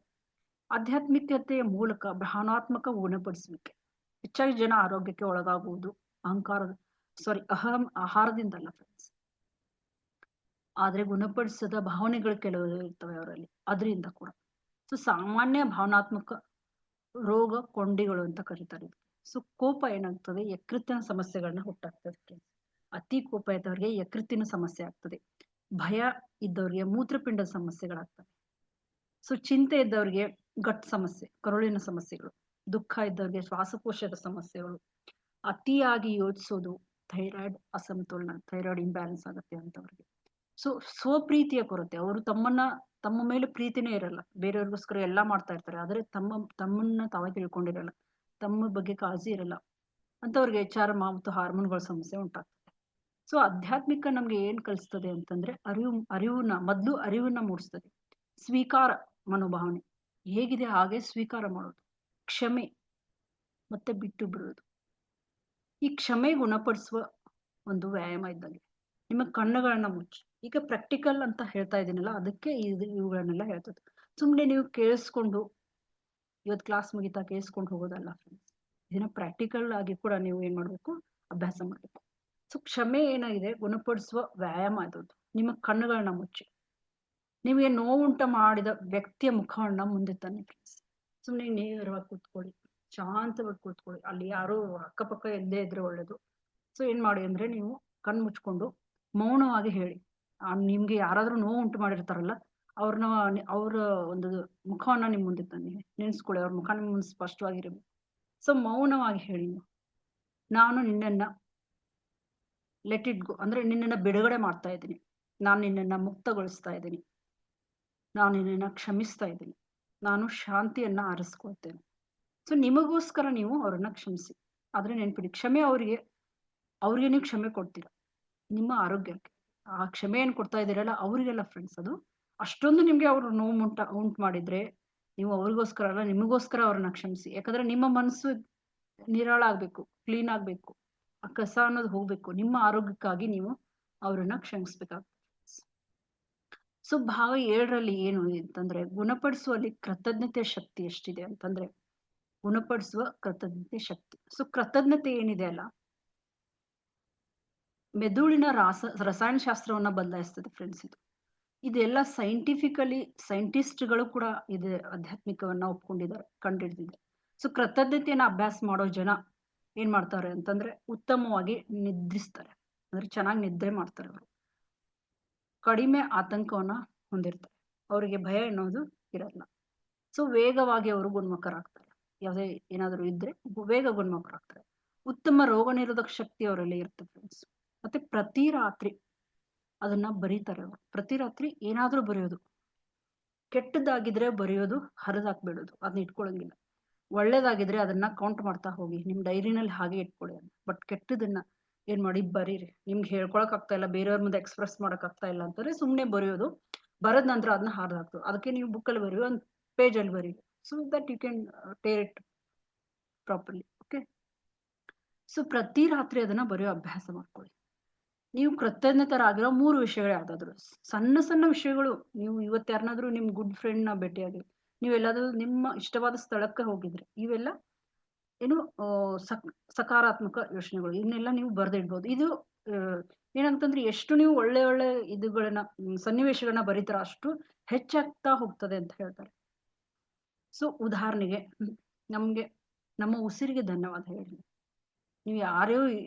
ಆಧ್ಯಾತ್ಮಿಕತೆಯ ಮೂಲಕ ಭಾವನಾತ್ಮಕ ಗುಣಪಡಿಸುವಿಕೆ. ಹೆಚ್ಚಾಗಿ ಜನ ಆರೋಗ್ಯಕ್ಕೆ ಒಳಗಾಗುವುದು ಆಹಾರದಿಂದಲ್ಲ ಫ್ರೆಂಡ್ಸ್, ಆದ್ರೆ ಗುಣಪಡಿಸದ ಭಾವನೆಗಳು ಕೆಲವು ಇರ್ತವೆ ಅವರಲ್ಲಿ, ಅದರಿಂದ ಕೂಡ. ಸೊ ಸಾಮಾನ್ಯ ಭಾವನಾತ್ಮಕ ರೋಗ ಕೊಂಡಿಗಳು ಅಂತ ಕರೀತಾರೆ. ಸೊ ಕೋಪ ಏನಾಗ್ತದೆ, ಯಕೃತ್ತಿನ ಸಮಸ್ಯೆಗಳನ್ನ ಹುಟ್ಟಾಗ್ತದೆ. ಅತಿ ಕೋಪ ಇದ್ದವ್ರಿಗೆ ಯಕೃತ್ತಿನ ಸಮಸ್ಯೆ ಆಗ್ತದೆ. ಭಯ ಇದ್ದವ್ರಿಗೆ ಮೂತ್ರಪಿಂಡದ ಸಮಸ್ಯೆಗಳಾಗ್ತವೆ. ಸೊ ಚಿಂತೆ ಇದ್ದವ್ರಿಗೆ ಗಟ್ ಸಮಸ್ಯೆ, ಕರುಳಿನ ಸಮಸ್ಯೆಗಳು. ದುಃಖ ಇದ್ದವ್ರಿಗೆ ಶ್ವಾಸಕೋಶದ ಸಮಸ್ಯೆಗಳು. ಅತಿಯಾಗಿ ಯೋಚಿಸೋದು, ಥೈರಾಯ್ಡ್ ಅಸಮತೋಲನ, ಥೈರಾಯ್ಡ್ ಇಂಬ್ಯಾಲೆನ್ಸ್ ಆಗುತ್ತೆ ಅಂತವ್ರಿಗೆ. ಸೊ ಸ್ವಪ್ರೀತಿಯ ಕೊರತೆ, ಅವರು ತಮ್ಮ ಮೇಲೆ ಪ್ರೀತಿನೇ ಇರಲ್ಲ, ಬೇರೆಯವ್ರಿಗೋಸ್ಕರ ಎಲ್ಲಾ ಮಾಡ್ತಾ ಇರ್ತಾರೆ, ಆದ್ರೆ ತಮ್ಮನ್ನ ತಾವೇ ತಿಳ್ಕೊಂಡಿರಲ್ಲ, ತಮ್ಮ ಬಗ್ಗೆ ಕಾಳಜಿ ಇರಲ್ಲ ಅಂತವ್ರಿಗೆ ಚರ್ಮ ಮತ್ತು ಹಾರ್ಮೋನ್ಗಳ ಸಮಸ್ಯೆ ಉಂಟಾಗ್ತದೆ. ಸೊ ಆಧ್ಯಾತ್ಮಿಕ ನಮ್ಗೆ ಏನ್ ಕಲಿಸ್ತದೆ ಅಂತಂದ್ರೆ, ಅರಿವನ್ನ ಮೂಡಿಸ್ತದೆ. ಸ್ವೀಕಾರ ಮನೋಭಾವನೆ ಹೇಗಿದೆ ಹಾಗೆ ಸ್ವೀಕಾರ ಮಾಡೋದು, ಕ್ಷಮೆ ಮತ್ತೆ ಬಿಟ್ಟು ಬಿಡೋದು. ಈ ಕ್ಷಮೆ ಗುಣಪಡಿಸುವ ಒಂದು ವ್ಯಾಯಾಮ ಇದ್ದಂಗೆ. ನಿಮ್ಮ ಕಣ್ಣುಗಳನ್ನ ಮುಚ್ಚಿ, ಈಗ ಪ್ರಾಕ್ಟಿಕಲ್ ಅಂತ ಹೇಳ್ತಾ ಇದ್ದೀನಲ್ಲ, ಅದಕ್ಕೆ ಇವುಗಳನ್ನೆಲ್ಲ ಹೇಳ್ತದೆ. ಸುಮ್ನೆ ನೀವು ಕೇಳಿಸ್ಕೊಂಡು ಇವತ್ತು ಕ್ಲಾಸ್ ಮುಗಿತಾ ಕೇಳಿಸ್ಕೊಂಡು ಹೋಗೋದಲ್ಲ ಫ್ರೆಂಡ್ಸ್. ಇದನ್ನ ಪ್ರಾಕ್ಟಿಕಲ್ ಆಗಿ ಕೂಡ ನೀವು ಏನ್ ಮಾಡ್ಬೇಕು, ಅಭ್ಯಾಸ ಮಾಡ್ಬೇಕು. ಸೊ ಕ್ಷಮೆ ಏನಾಗಿದೆ, ಗುಣಪಡಿಸುವ ವ್ಯಾಯಾಮ ಅದು. ನಿಮ್ಮ ಕಣ್ಣುಗಳನ್ನ ಮುಚ್ಚಿ, ನಿಮಗೆ ನೋವುಂಟ ಮಾಡಿದ ವ್ಯಕ್ತಿಯ ಮುಖವನ್ನ ಮುಂದೆ ತನ್ನಿ ಫ್ರೆಂಡ್ಸ್. ಸುಮ್ನೆ ನೇರವಾಗಿ ಕೂತ್ಕೊಳ್ಳಿ, ಶಾಂತವಾಗಿ ಕೂತ್ಕೊಳ್ಳಿ. ಅಲ್ಲಿ ಯಾರು ಅಕ್ಕಪಕ್ಕ ಎಲ್ಲೇ ಇದ್ರೆ ಒಳ್ಳೇದು. ಸೊ ಏನ್ ಮಾಡಿ ಅಂದ್ರೆ, ನೀವು ಕಣ್ಣು ಮುಚ್ಕೊಂಡು ಮೌನವಾಗಿ ಹೇಳಿ. ನಿಮ್ಗೆ ಯಾರಾದ್ರೂ ನೋವು ಉಂಟು ಮಾಡಿರ್ತಾರಲ್ಲ, ಅವ್ರ ಒಂದು ಮುಖವನ್ನ ನಿಮ್ ಮುಂದೆ ತನ್ನಿ, ನೆನ್ಸ್ಕೊಳ್ಳಿ. ಅವ್ರ ಮುಖ ನಿಮ್ ಮುಂದೆ ಸ್ಪಷ್ಟವಾಗಿರ್ಬೇಕು. ಸೊ ಮೌನವಾಗಿ ಹೇಳಿ, ನಾನು ನಿನ್ನನ್ನ ಲೆಟ್ ಇಟ್ ಗೋ ಅಂದ್ರೆ ನಿನ್ನನ್ನ ಬಿಡುಗಡೆ ಮಾಡ್ತಾ ಇದ್ದೀನಿ, ನಾನು ನಿನ್ನನ್ನ ಮುಕ್ತಗೊಳಿಸ್ತಾ ಇದ್ದೀನಿ, ನಾನು ನಿನ್ನನ್ನ ಕ್ಷಮಿಸ್ತಾ ಇದ್ದೀನಿ, ನಾನು ಶಾಂತಿಯನ್ನ ಆರಿಸ್ಕೊಳ್ತೇನೆ. ಸೊ ನಿಮಗೋಸ್ಕರ ನೀವು ಅವ್ರನ್ನ ಕ್ಷಮಿಸಿ. ಆದ್ರೆ ನೆನ್ಪಿಡಿ, ಕ್ಷಮೆ ಅವ್ರಿಗೆ ನೀವು ಕ್ಷಮೆ ಕೊಡ್ತೀರಾ ನಿಮ್ಮ ಆರೋಗ್ಯಕ್ಕೆ. ಆ ಕ್ಷಮೆ ಏನ್ ಕೊಡ್ತಾ ಇದ್ದೀರಲ್ಲ ಅವ್ರಿಗೆಲ್ಲ ಫ್ರೆಂಡ್ಸ್, ಅದು ಅಷ್ಟೊಂದು ನಿಮ್ಗೆ ಅವ್ರು ನೋವು ಉಂಟು ಮಾಡಿದ್ರೆ ನೀವು ಅವ್ರಿಗೋಸ್ಕರ ಅಲ್ಲ, ನಿಮಗೋಸ್ಕರ ಅವ್ರನ್ನ ಕ್ಷಮಿಸಿ. ಯಾಕಂದ್ರೆ ನಿಮ್ಮ ಮನಸ್ಸು ನಿರಾಳ ಆಗ್ಬೇಕು, ಕ್ಲೀನ್ ಆಗ್ಬೇಕು, ಆ ಕಸ ಅನ್ನೋದು ಹೋಗ್ಬೇಕು. ನಿಮ್ಮ ಆರೋಗ್ಯಕ್ಕಾಗಿ ನೀವು ಅವ್ರನ್ನ ಕ್ಷಮಿಸ್ಬೇಕಾಗ್ತದೆ. ಸೊ ಭಾಗ 7ರಲ್ಲಿ ಏನು ಅಂತಂದ್ರೆ, ಗುಣಪಡಿಸುವಲ್ಲಿ ಕೃತಜ್ಞತೆ ಶಕ್ತಿ ಎಷ್ಟಿದೆ ಅಂತಂದ್ರೆ, ಗುಣಪಡಿಸುವ ಕೃತಜ್ಞತೆ ಶಕ್ತಿ. ಸೊ ಕೃತಜ್ಞತೆ ಏನಿದೆ ಅಲ್ಲ, ಮೆದುಳಿನ ರಸಾಯನ ಶಾಸ್ತ್ರವನ್ನ ಬದಲಾಯಿಸ್ತದೆ ಫ್ರೆಂಡ್ಸ್. ಇದೆಲ್ಲ ಸೈಂಟಿಸ್ಟ್ಗಳು ಕೂಡ ಇದು ಆಧ್ಯಾತ್ಮಿಕವನ್ನ ಒಪ್ಕೊಂಡಿದ್ದಾರೆ, ಕಂಡುಹಿಡಿದಿದ್ದಾರೆ. ಸೊ ಕೃತಜ್ಞತೆಯನ್ನ ಅಭ್ಯಾಸ ಮಾಡೋ ಜನ ಏನ್ ಮಾಡ್ತಾರೆ ಅಂತಂದ್ರೆ, ಉತ್ತಮವಾಗಿ ನಿದ್ರಿಸ್ತಾರೆ, ಅಂದ್ರೆ ಚೆನ್ನಾಗಿ ನಿದ್ರೆ ಮಾಡ್ತಾರೆ. ಅವರು ಕಡಿಮೆ ಆತಂಕವನ್ನ ಹೊಂದಿರ್ತಾರೆ, ಅವರಿಗೆ ಭಯ ಅನ್ನೋದು ಇರಲ್ಲ. ಸೊ ವೇಗವಾಗಿ ಅವರು ಗುಣಮುಖರಾಗ್ತಾರೆ. ಯಾವುದೇ ಏನಾದ್ರು ಇದ್ರೆ ಬೇಗ ಗುಣಮುಖರಾಗ್ತಾರೆ. ಉತ್ತಮ ರೋಗ ನಿರೋಧಕ ಶಕ್ತಿ ಅವರಲ್ಲಿ ಇರುತ್ತೆ ಫ್ರೆಂಡ್ಸ್. ಮತ್ತೆ ಪ್ರತಿ ರಾತ್ರಿ ಅದನ್ನ ಬರೀತಾರೆ ಅವರು. ಪ್ರತಿ ರಾತ್ರಿ ಏನಾದ್ರೂ ಬರೆಯೋದು, ಕೆಟ್ಟದಾಗಿದ್ರೆ ಬರೆಯೋದು, ಹರಿದಾಕ್ಬಿಡೋದು, ಅದನ್ನ ಇಟ್ಕೊಳಂಗಿಲ್ಲ. ಒಳ್ಳೇದಾಗಿದ್ರೆ ಅದನ್ನ ಕೌಂಟ್ ಮಾಡ್ತಾ ಹೋಗಿ, ನಿಮ್ ಡೈರಿನಲ್ಲಿ ಹಾಗೆ ಇಟ್ಕೊಳ್ಳಿ. ಬಟ್ ಕೆಟ್ಟದನ್ನ ಏನ್ ಮಾಡಿ, ಬರೀರಿ. ನಿಮ್ಗೆ ಹೇಳ್ಕೊಳಕ್ ಆಗ್ತಾ ಇಲ್ಲ, ಬೇರೆಯವ್ರ ಮುಂದೆ ಎಕ್ಸ್ಪ್ರೆಸ್ ಮಾಡಕ್ ಆಗ್ತಾ ಇಲ್ಲ ಅಂತಂದ್ರೆ ಸುಮ್ನೆ ಬರೆಯೋದು. ಬರದ ನಂತರ ಅದನ್ನ ಹಾರ್ದಾಕ್ತು. ಅದಕ್ಕೆ ನೀವು ಬುಕ್ಕಲ್ಲಿ ಬರೀ, ಒಂದು ಪೇಜಲ್ಲಿ ಬರೀ, so that you can tear it properly. Okay. So ಪ್ರತಿ ರಾತ್ರಿ ಅದನ್ನ ಬರೆಯೋ ಅಭ್ಯಾಸ ಮಾಡ್ಕೊಳ್ಳಿ. ನೀವು ಕೃತಜ್ಞತರಾಗಿರೋ 3 ವಿಷಯಗಳು ಯಾವ್ದಾದ್ರು, ಸಣ್ಣ ಸಣ್ಣ ವಿಷಯಗಳು. ನೀವು ಇವತ್ತು ಯಾರನ್ನಾದ್ರೂ ನಿಮ್ ಗುಡ್ ಫ್ರೆಂಡ್ ನ ಭೇಟಿಯಾಗಿ, ನೀವೆಲ್ಲಾದ್ರೂ ನಿಮ್ಮ ಇಷ್ಟವಾದ ಸ್ಥಳಕ್ಕೆ ಹೋಗಿದ್ರೆ, ಇವೆಲ್ಲ ಏನು ಸಕಾರಾತ್ಮಕ ಯೋಚನೆಗಳು. ಇವನ್ನೆಲ್ಲ ನೀವು ಬರ್ದಿಡ್ಬೋದು. ಇದು ಏನಂತಂದ್ರೆ, ಎಷ್ಟು ನೀವು ಒಳ್ಳೆ ಇದುಗಳನ್ನ ಸನ್ನಿವೇಶಗಳನ್ನ ಬರೀತಾರ, ಅಷ್ಟು ಹೆಚ್ಚಾಗ್ತಾ ಹೋಗ್ತದೆ ಅಂತ ಹೇಳ್ತಾರೆ. ಸೊ ಉದಾಹರಣೆಗೆ, ನಮ್ಮ ಉಸಿರಿಗೆ ಧನ್ಯವಾದ ಹೇಳಿ. ನೀವು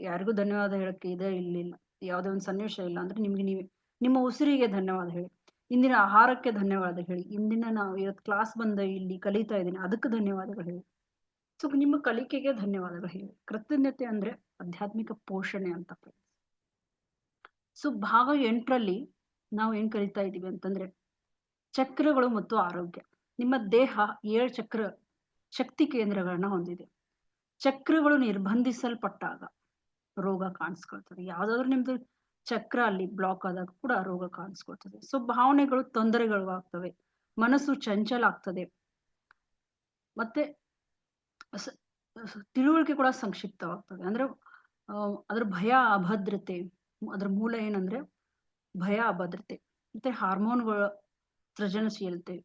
ಯಾರಿಗೂ ಧನ್ಯವಾದ ಹೇಳಕ್ಕೆ ಇಲ್ಲಿಲ್ಲ, ಯಾವುದೇ ಒಂದು ಸನ್ನಿವೇಶ ಇಲ್ಲ ಅಂದ್ರೆ ನಿಮ್ಗೆ ನಿಮ್ಮ ಉಸಿರಿಗೆ ಧನ್ಯವಾದ ಹೇಳಿ. ಇಂದಿನ ಆಹಾರಕ್ಕೆ ಧನ್ಯವಾದ ಹೇಳಿ. ನಾವು ಇವತ್ತು ಕ್ಲಾಸ್ ಬಂದ ಇಲ್ಲಿ ಕಲಿತಾ ಇದ್ದೀನಿ, ಅದಕ್ಕೆ ಧನ್ಯವಾದಗಳು ಹೇಳಿ. ಸೊ ನಿಮ್ಮ ಕಲಿಕೆಗೆ ಧನ್ಯವಾದಗಳು ಹೇಳಿ. ಕೃತಜ್ಞತೆ ಅಂದ್ರೆ ಆಧ್ಯಾತ್ಮಿಕ ಪೋಷಣೆ ಅಂತ. ಸೊ ಭಾಗ 8ರಲ್ಲಿ ನಾವು ಏನ್ ಕಲಿತಾ ಇದೀವಿ ಅಂತಂದ್ರೆ, ಚಕ್ರಗಳು ಮತ್ತು ಆರೋಗ್ಯ. ನಿಮ್ಮ ದೇಹ 7 ಚಕ್ರ ಶಕ್ತಿ ಕೇಂದ್ರಗಳನ್ನ ಹೊಂದಿದೆ. ಚಕ್ರಗಳು ನಿರ್ಬಂಧಿಸಲ್ಪಟ್ಟಾಗ ರೋಗ ಕಾಣಿಸ್ಕೊಳ್ತದೆ. ಯಾವ್ದಾದ್ರು ನಿಮ್ದು ಚಕ್ರ ಅಲ್ಲಿ ಬ್ಲಾಕ್ ಆದಾಗ ಕೂಡ ರೋಗ ಕಾಣಿಸ್ಕೊಳ್ತದೆ. ಸೊ ಭಾವನೆಗಳು ತೊಂದರೆಗಳು ಆಗ್ತವೆ, ಮನಸ್ಸು ಚಂಚಲ ಆಗ್ತದೆ, ಮತ್ತೆ ತಿಳುವಳಿಕೆ ಕೂಡ ಸಂಕ್ಷಿಪ್ತವಾಗ್ತದೆ. ಅಂದ್ರೆ ಅದ್ರ ಭಯ, ಅಭದ್ರತೆ, ಅದ್ರ ಮೂಲ ಏನಂದ್ರೆ ಭಯ, ಅಭದ್ರತೆ, ಮತ್ತೆ ಹಾರ್ಮೋನ್ಗಳು ಸೃಜನಶೀಲತೆ.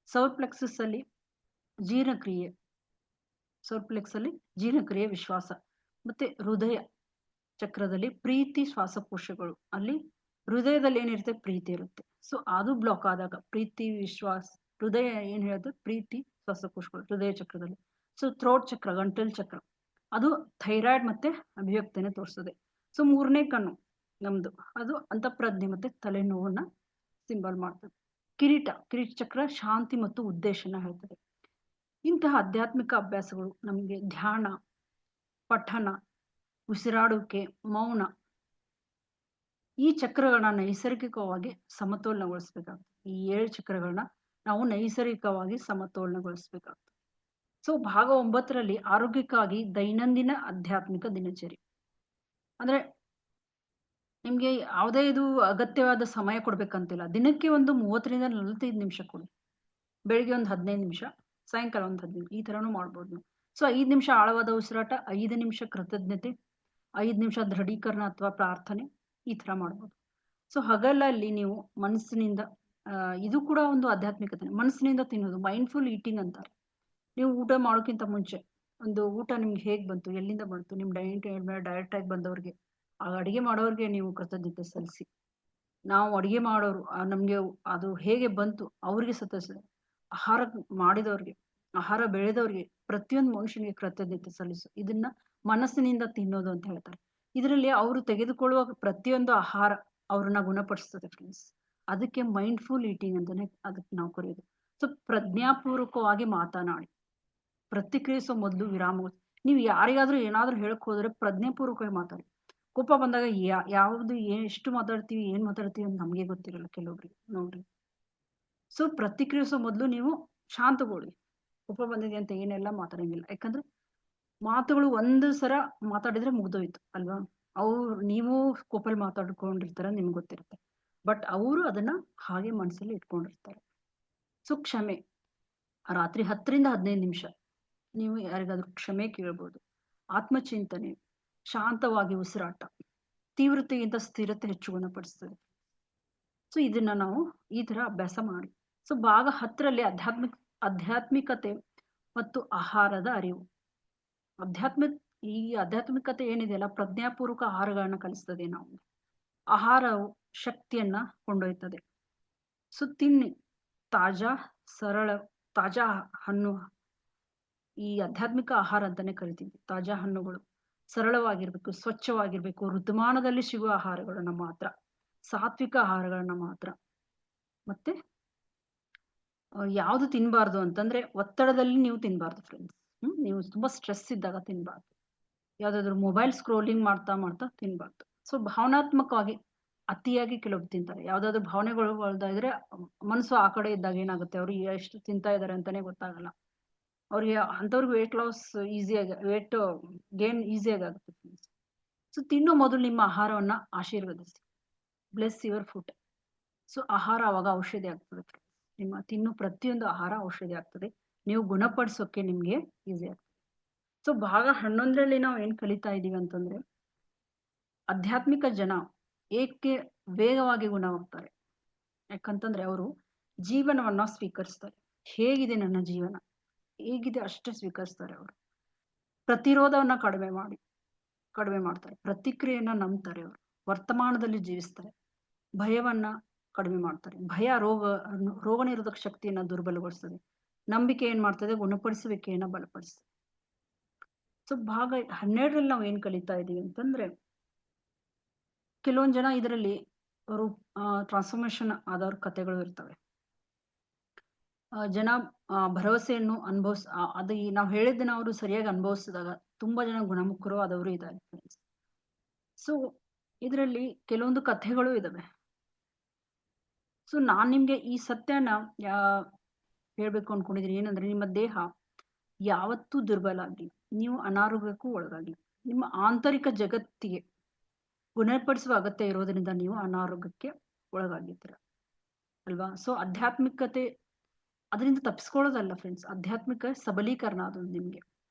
ಸೌರ್ ಪ್ಲೆಕ್ಸಸ್ ಅಲ್ಲಿ ಜೀರ್ಣಕ್ರಿಯೆ, ವಿಶ್ವಾಸ, ಮತ್ತೆ ಹೃದಯ ಚಕ್ರದಲ್ಲಿ ಪ್ರೀತಿ, ಶ್ವಾಸಕೋಶಗಳು. ಅಲ್ಲಿ ಹೃದಯದಲ್ಲಿ ಏನಿರುತ್ತೆ, ಪ್ರೀತಿ ಇರುತ್ತೆ. ಸೊ ಅದು ಬ್ಲಾಕ್ ಆದಾಗ ಪ್ರೀತಿ, ವಿಶ್ವಾಸ, ಹೃದಯ ಏನ್ ಹೇಳುತ್ತೆ, ಪ್ರೀತಿ, ಶ್ವಾಸಕೋಶಗಳು ಹೃದಯ ಚಕ್ರದಲ್ಲಿ. ಸೊ ಥ್ರೋಟ್ ಚಕ್ರ, ಗಂಟಲ್ ಚಕ್ರ, ಅದು ಥೈರಾಯ್ಡ್ ಮತ್ತೆ ಅಭಿವ್ಯಕ್ತಿಯನ್ನು ತೋರಿಸ್ತದೆ. ಸೊ ಮೂರನೇ ಕಣ್ಣು ನಮ್ದು, ಅದು ಅಂತಃಪ್ರಜ್ಞೆ ಮತ್ತೆ ತಲೆನೋವನ್ನ ಸಿಂಬಲ್ ಮಾಡ್ತದೆ. ಕಿರೀಟ ಚಕ್ರ ಶಾಂತಿ ಮತ್ತು ಉದ್ದೇಶನ ಹೇಳ್ತದೆ. ಇಂತಹ ಆಧ್ಯಾತ್ಮಿಕ ಅಭ್ಯಾಸಗಳು ನಮಗೆ ಧ್ಯಾನ, ಪಠನ, ಉಸಿರಾಡುವಿಕೆ, ಮೌನ, ಈ ಚಕ್ರಗಳನ್ನ ನೈಸರ್ಗಿಕವಾಗಿ ಸಮತೋಲನಗೊಳಿಸ್ಬೇಕಾಗ್ತದೆ. ಈ 7 ಚಕ್ರಗಳನ್ನ ನಾವು ನೈಸರ್ಗಿಕವಾಗಿ ಸಮತೋಲನಗೊಳಿಸ್ಬೇಕಾಗ್ತದೆ. ಸೊ ಭಾಗ 9ರಲ್ಲಿ ಆರೋಗ್ಯಕ್ಕಾಗಿ ದೈನಂದಿನ ಆಧ್ಯಾತ್ಮಿಕ ದಿನಚರಿ. ಅಂದ್ರೆ ನಿಮ್ಗೆ ಯಾವುದೇ ಇದು ಅಗತ್ಯವಾದ ಸಮಯ ಕೊಡ್ಬೇಕಂತಿಲ್ಲ. ದಿನಕ್ಕೆ ಒಂದು 30ರಿಂದ 45 ನಿಮಿಷ ಕೊಡಿ. ಬೆಳಿಗ್ಗೆ ಒಂದು 15 ನಿಮಿಷ, ಸಾಯಂಕಾಲ ಒಂದು 15 ಈ ತರನು ಮಾಡ್ಬೋದು ನೀವು. ಸೊ 5 ನಿಮಿಷ ಆಳವಾದ ಉಸಿರಾಟ, 5 ನಿಮಿಷ ಕೃತಜ್ಞತೆ, 5 ನಿಮಿಷ ದೃಢೀಕರಣ ಅಥವಾ ಪ್ರಾರ್ಥನೆ, ಈ ತರ ಮಾಡ್ಬೋದು. ಸೊ ಹಗಲಲ್ಲಿ ನೀವು ಮನಸ್ಸಿನಿಂದ ಇದು ಕೂಡ ಒಂದು ಆಧ್ಯಾತ್ಮಿಕತೆ, ಮನಸ್ಸಿನಿಂದ ತಿನ್ನೋದು, ಮೈಂಡ್ಫುಲ್ ಈಟಿಂಗ್ ಅಂತಾರೆ. ನೀವು ಊಟ ಮಾಡೋಕ್ಕಿಂತ ಮುಂಚೆ ಒಂದು ಊಟ ನಿಮ್ಗೆ ಹೇಗ್ ಬಂತು, ಎಲ್ಲಿಂದ ಬಂತು, ನಿಮ್ ಡೈರೆಕ್ಟ್ ಆಗಿ ಬಂದವ್ರಿಗೆ, ಆ ಅಡಿಗೆ ಮಾಡೋರ್ಗೆ ನೀವು ಕೃತಜ್ಞತೆ ಸಲ್ಲಿಸಿ. ನಾವು ಅಡಿಗೆ ಮಾಡೋರು ನಮ್ಗೆ ಅದು ಹೇಗೆ ಬಂತು ಅವ್ರಿಗೆ ಆಹಾರ ಮಾಡಿದವ್ರಿಗೆ, ಆಹಾರ ಬೆಳೆದವ್ರಿಗೆ, ಪ್ರತಿಯೊಂದು ಮನುಷ್ಯನಿಗೆ ಕೃತಜ್ಞತೆ ಸಲ್ಲಿಸು. ಇದನ್ನ ಮನಸ್ಸಿನಿಂದ ತಿನ್ನೋದು ಅಂತ ಹೇಳ್ತಾರೆ. ಇದರಲ್ಲಿ ಅವರು ತೆಗೆದುಕೊಳ್ಳುವ ಪ್ರತಿಯೊಂದು ಆಹಾರ ಅವ್ರನ್ನ ಗುಣಪಡಿಸ್ತದೆ ಫ್ರೆಂಡ್ಸ್. ಅದಕ್ಕೆ ಮೈಂಡ್ಫುಲ್ ಈಟಿಂಗ್ ಅಂತಾನೆ ಅದಕ್ಕೆ ನಾವು ಕರೆಯೋದು. ಸೊ ಪ್ರಜ್ಞಾಪೂರ್ವಕವಾಗಿ ಮಾತನಾಡಿ, ಪ್ರತಿಕ್ರಿಯಿಸೋ ಮೊದಲು ವಿರಾಮ. ನೀವು ಯಾರಿಗಾದ್ರೂ ಏನಾದ್ರೂ ಹೇಳಕ್ ಹೋದ್ರೆ ಪ್ರಜ್ಞಾಪೂರ್ವಕವಾಗಿ ಮಾತಾಡಿ. ಕೋಪ ಬಂದಾಗ ಯಾವ್ದು ಎಷ್ಟು ಮಾತಾಡ್ತೀವಿ, ಏನ್ ಮಾತಾಡ್ತೀವಿ ಅಂತ ನಮ್ಗೆ ಗೊತ್ತಿರಲ್ಲ ಕೆಲವೊಬ್ರಿಗೆ, ನೋಡ್ರಿ. ಸೊ ಪ್ರತಿಕ್ರಿಯಿಸೋ ಮೊದಲು ನೀವು ಶಾಂತಗೊಳ್ಳಿ. ಕೋಪ ಬಂದಿದೆ ಅಂತ ಏನೆಲ್ಲ ಮಾತಾಡಂಗಿಲ್ಲ. ಯಾಕಂದ್ರೆ ಮಾತುಗಳು ಒಂದು ಸಲ ಮಾತಾಡಿದ್ರೆ ಮುಗ್ದೋಯ್ತು ಅಲ್ವಾ. ನೀವು ಕೋಪಲ್ಲಿ ಮಾತಾಡ್ಕೊಂಡಿರ್ತಾರ, ನಿಮ್ಗೆ ಗೊತ್ತಿರುತ್ತೆ. ಬಟ್ ಅವರು ಅದನ್ನ ಹಾಗೆ ಮನಸ್ಸಲ್ಲಿ ಇಟ್ಕೊಂಡಿರ್ತಾರೆ. ಸೊ ಕ್ಷಮೆ, ರಾತ್ರಿ 10ರಿಂದ 15 ನಿಮಿಷ ನೀವು ಯಾರಿಗಾದ್ರೂ ಕ್ಷಮೆ ಕೇಳ್ಬೋದು. ಆತ್ಮಚಿಂತನೆ, ಶಾಂತವಾಗಿ ಉಸಿರಾಟ, ತೀವ್ರತೆಗಿಂತ ಸ್ಥಿರತೆ ಹೆಚ್ಚು ಗುಣಪಡಿಸ್ತದೆ. ಸೊ ಇದನ್ನ ನಾವು ಈ ತರ ಅಭ್ಯಾಸ ಮಾಡಿ. ಸೊ ಭಾಗ 10ರಲ್ಲಿ ಆಧ್ಯಾತ್ಮಿಕತೆ ಮತ್ತು ಆಹಾರದ ಅರಿವು. ಈ ಆಧ್ಯಾತ್ಮಿಕತೆ ಏನಿದೆಯಲ್ಲ, ಪ್ರಜ್ಞಾಪೂರ್ವಕ ಆಹಾರಗಳನ್ನ ಕಲಿಸ್ತದೆ. ನಾವು ಆಹಾರವು ಶಕ್ತಿಯನ್ನ ಕೊಂಡೊಯ್ತದೆ. ಸೊ ತಿನ್ನಿ, ತಾಜಾ ಹಣ್ಣು, ಈ ಆಧ್ಯಾತ್ಮಿಕ ಆಹಾರ ಅಂತಾನೆ ಕರಿತೀವಿ. ತಾಜಾ ಹಣ್ಣುಗಳು ಸರಳವಾಗಿರ್ಬೇಕು, ಸ್ವಚ್ಛವಾಗಿರ್ಬೇಕು, ಋತುಮಾನದಲ್ಲಿ ಸಿಗುವ ಆಹಾರಗಳನ್ನ ಮಾತ್ರ, ಸಾತ್ವಿಕ ಆಹಾರಗಳನ್ನ ಮಾತ್ರ. ಮತ್ತೆ ಯಾವ್ದು ತಿನ್ಬಾರ್ದು ಅಂತಂದ್ರೆ ಒತ್ತಡದಲ್ಲಿ ನೀವು ತಿನ್ಬಾರ್ದು ಫ್ರೆಂಡ್ಸ್. ನೀವು ತುಂಬಾ ಸ್ಟ್ರೆಸ್ ಇದ್ದಾಗ ತಿನ್ಬಾರ್ದು. ಯಾವ್ದಾದ್ರು ಮೊಬೈಲ್ ಸ್ಕ್ರೋಲಿಂಗ್ ಮಾಡ್ತಾ ತಿನ್ಬಾರ್ದು. ಸೊ ಭಾವನಾತ್ಮಕವಾಗಿ ಅತಿಯಾಗಿ ಕೆಲವೊಬ್ರು ತಿಂತಾರೆ. ಯಾವ್ದಾದ್ರು ಭಾವನೆಗಳು ಇದ್ರೆ ಮನಸ್ಸು ಆ ಕಡೆ ಇದ್ದಾಗ ಏನಾಗುತ್ತೆ, ಅವ್ರಿಗೆ ಎಷ್ಟು ತಿಂತಾ ಇದಾರೆ ಅಂತಾನೆ ಗೊತ್ತಾಗಲ್ಲ. ಅವ್ರಿಗೆ ಅಂತವ್ರಿಗೆ ವೇಟ್ ಗೇನ್ ಈಸಿಯಾಗಿ ಆಗುತ್ತೆ ಫ್ರೆಂಡ್ಸ್. ಸೊ ತಿನ್ನೋ ಮೊದಲು ನಿಮ್ಮ ಆಹಾರವನ್ನ ಆಶೀರ್ವದಿಸಿ, ಬ್ಲೆಸ್ ಯುವರ್ ಫುಡ್. ಸೊ ಆಹಾರ ಅವಾಗ ಔಷಧಿ ಆಗ್ತದೆ ಫ್ರೆಂಡ್ಸ್. ನಿಮ್ಮ ತಿನ್ನೋ ಪ್ರತಿಯೊಂದು ಆಹಾರ ಔಷಧಿ ಆಗ್ತದೆ, ನೀವು ಗುಣಪಡಿಸೋಕೆ ನಿಮ್ಗೆ ಈಸಿ ಆಗ್ತದೆ. ಸೊ ಭಾಗ 11ರಲ್ಲಿ ನಾವು ಏನ್ ಕಲಿತಾ ಇದೀವಿ ಅಂತಂದ್ರೆ, ಆಧ್ಯಾತ್ಮಿಕ ಜನ ಏಕೆ ವೇಗವಾಗಿ ಗುಣವಾಗ್ತಾರೆ. ಯಾಕಂತಂದ್ರೆ ಅವರು ಜೀವನವನ್ನ ಸ್ವೀಕರಿಸ್ತಾರೆ. ಹೇಗಿದೆ ನನ್ನ ಜೀವನ, ಹೇಗಿದೆ ಅಷ್ಟೇ ಸ್ವೀಕರಿಸ್ತಾರೆ. ಅವರು ಪ್ರತಿರೋಧವನ್ನ ಕಡಿಮೆ ಮಾಡ್ತಾರೆ. ಪ್ರತಿಕ್ರಿಯೆಯನ್ನ ನಂಬ್ತಾರೆ. ಅವರು ವರ್ತಮಾನದಲ್ಲಿ ಜೀವಿಸ್ತಾರೆ. ಭಯವನ್ನ ಕಡಿಮೆ ಮಾಡ್ತಾರೆ. ಭಯ ರೋಗ ನಿರೋಧಕ ಶಕ್ತಿಯನ್ನ ದುರ್ಬಲಗೊಳಿಸ್ತದೆ. ನಂಬಿಕೆ ಏನ್ ಮಾಡ್ತದೆ, ಗುಣಪಡಿಸುವಿಕೆಯನ್ನ ಬಲಪಡಿಸ್ತದೆ. ಸೊ ಭಾಗ 12ರಲ್ಲಿ ನಾವು ಏನ್ ಕಲಿತಾ ಇದೀವಿ ಅಂತಂದ್ರೆ, ಕೆಲವೊಂದ್ ಜನ ಇದರಲ್ಲಿ ಅವರು ಟ್ರಾನ್ಸ್ಫಾರ್ಮೇಶನ್ ಆದವ್ರ ಕಥೆಗಳು ಇರ್ತವೆ. ಜನ ಭರವಸೆಯನ್ನು ಅದು ನಾವು ಹೇಳಿದ್ದನ್ನ ಅವರು ಸರಿಯಾಗಿ ಅನುಭವಿಸಿದಾಗ ತುಂಬಾ ಜನ ಗುಣಮುಖರು ಆದವರು ಇದ್ದಾರೆ ಫ್ರೆಂಡ್ಸ್. ಸೊ ಇದರಲ್ಲಿ ಕೆಲವೊಂದು ಕಥೆಗಳು ಇದಾವೆ. ಸೊ ನಾನ್ ನಿಮ್ಗೆ ಈ ಸತ್ಯನ ಹೇಳ್ಬೇಕು ಅನ್ಕೊಂಡಿದ್ದೀನಿ. ಏನಂದ್ರೆ, ನಿಮ್ಮ ದೇಹ ಯಾವತ್ತೂ ದುರ್ಬಲ ಆಗಿಲ್ಲ. ನೀವು ಅನಾರೋಗ್ಯಕ್ಕೂ ಒಳಗಾಗಿಲ್ಲ. ನಿಮ್ಮ ಆಂತರಿಕ ಜಗತ್ತಿಗೆ ಗುಣಪಡಿಸುವ ಅಗತ್ಯ ಇರೋದ್ರಿಂದ ನೀವು ಅನಾರೋಗ್ಯಕ್ಕೆ ಒಳಗಾಗಿದ್ದೀರ ಅಲ್ವಾ? ಸೊ ಆಧ್ಯಾತ್ಮಿಕತೆ ಅದರಿಂದ ತಪ್ಪಿಸ್ಕೊಳ್ಳೋದಲ್ಲ ಫ್ರೆಂಡ್ಸ್. ಆಧ್ಯಾತ್ಮಿಕ ಸಬಲೀಕರಣ ಅದು ನಿಮ್ಗೆ.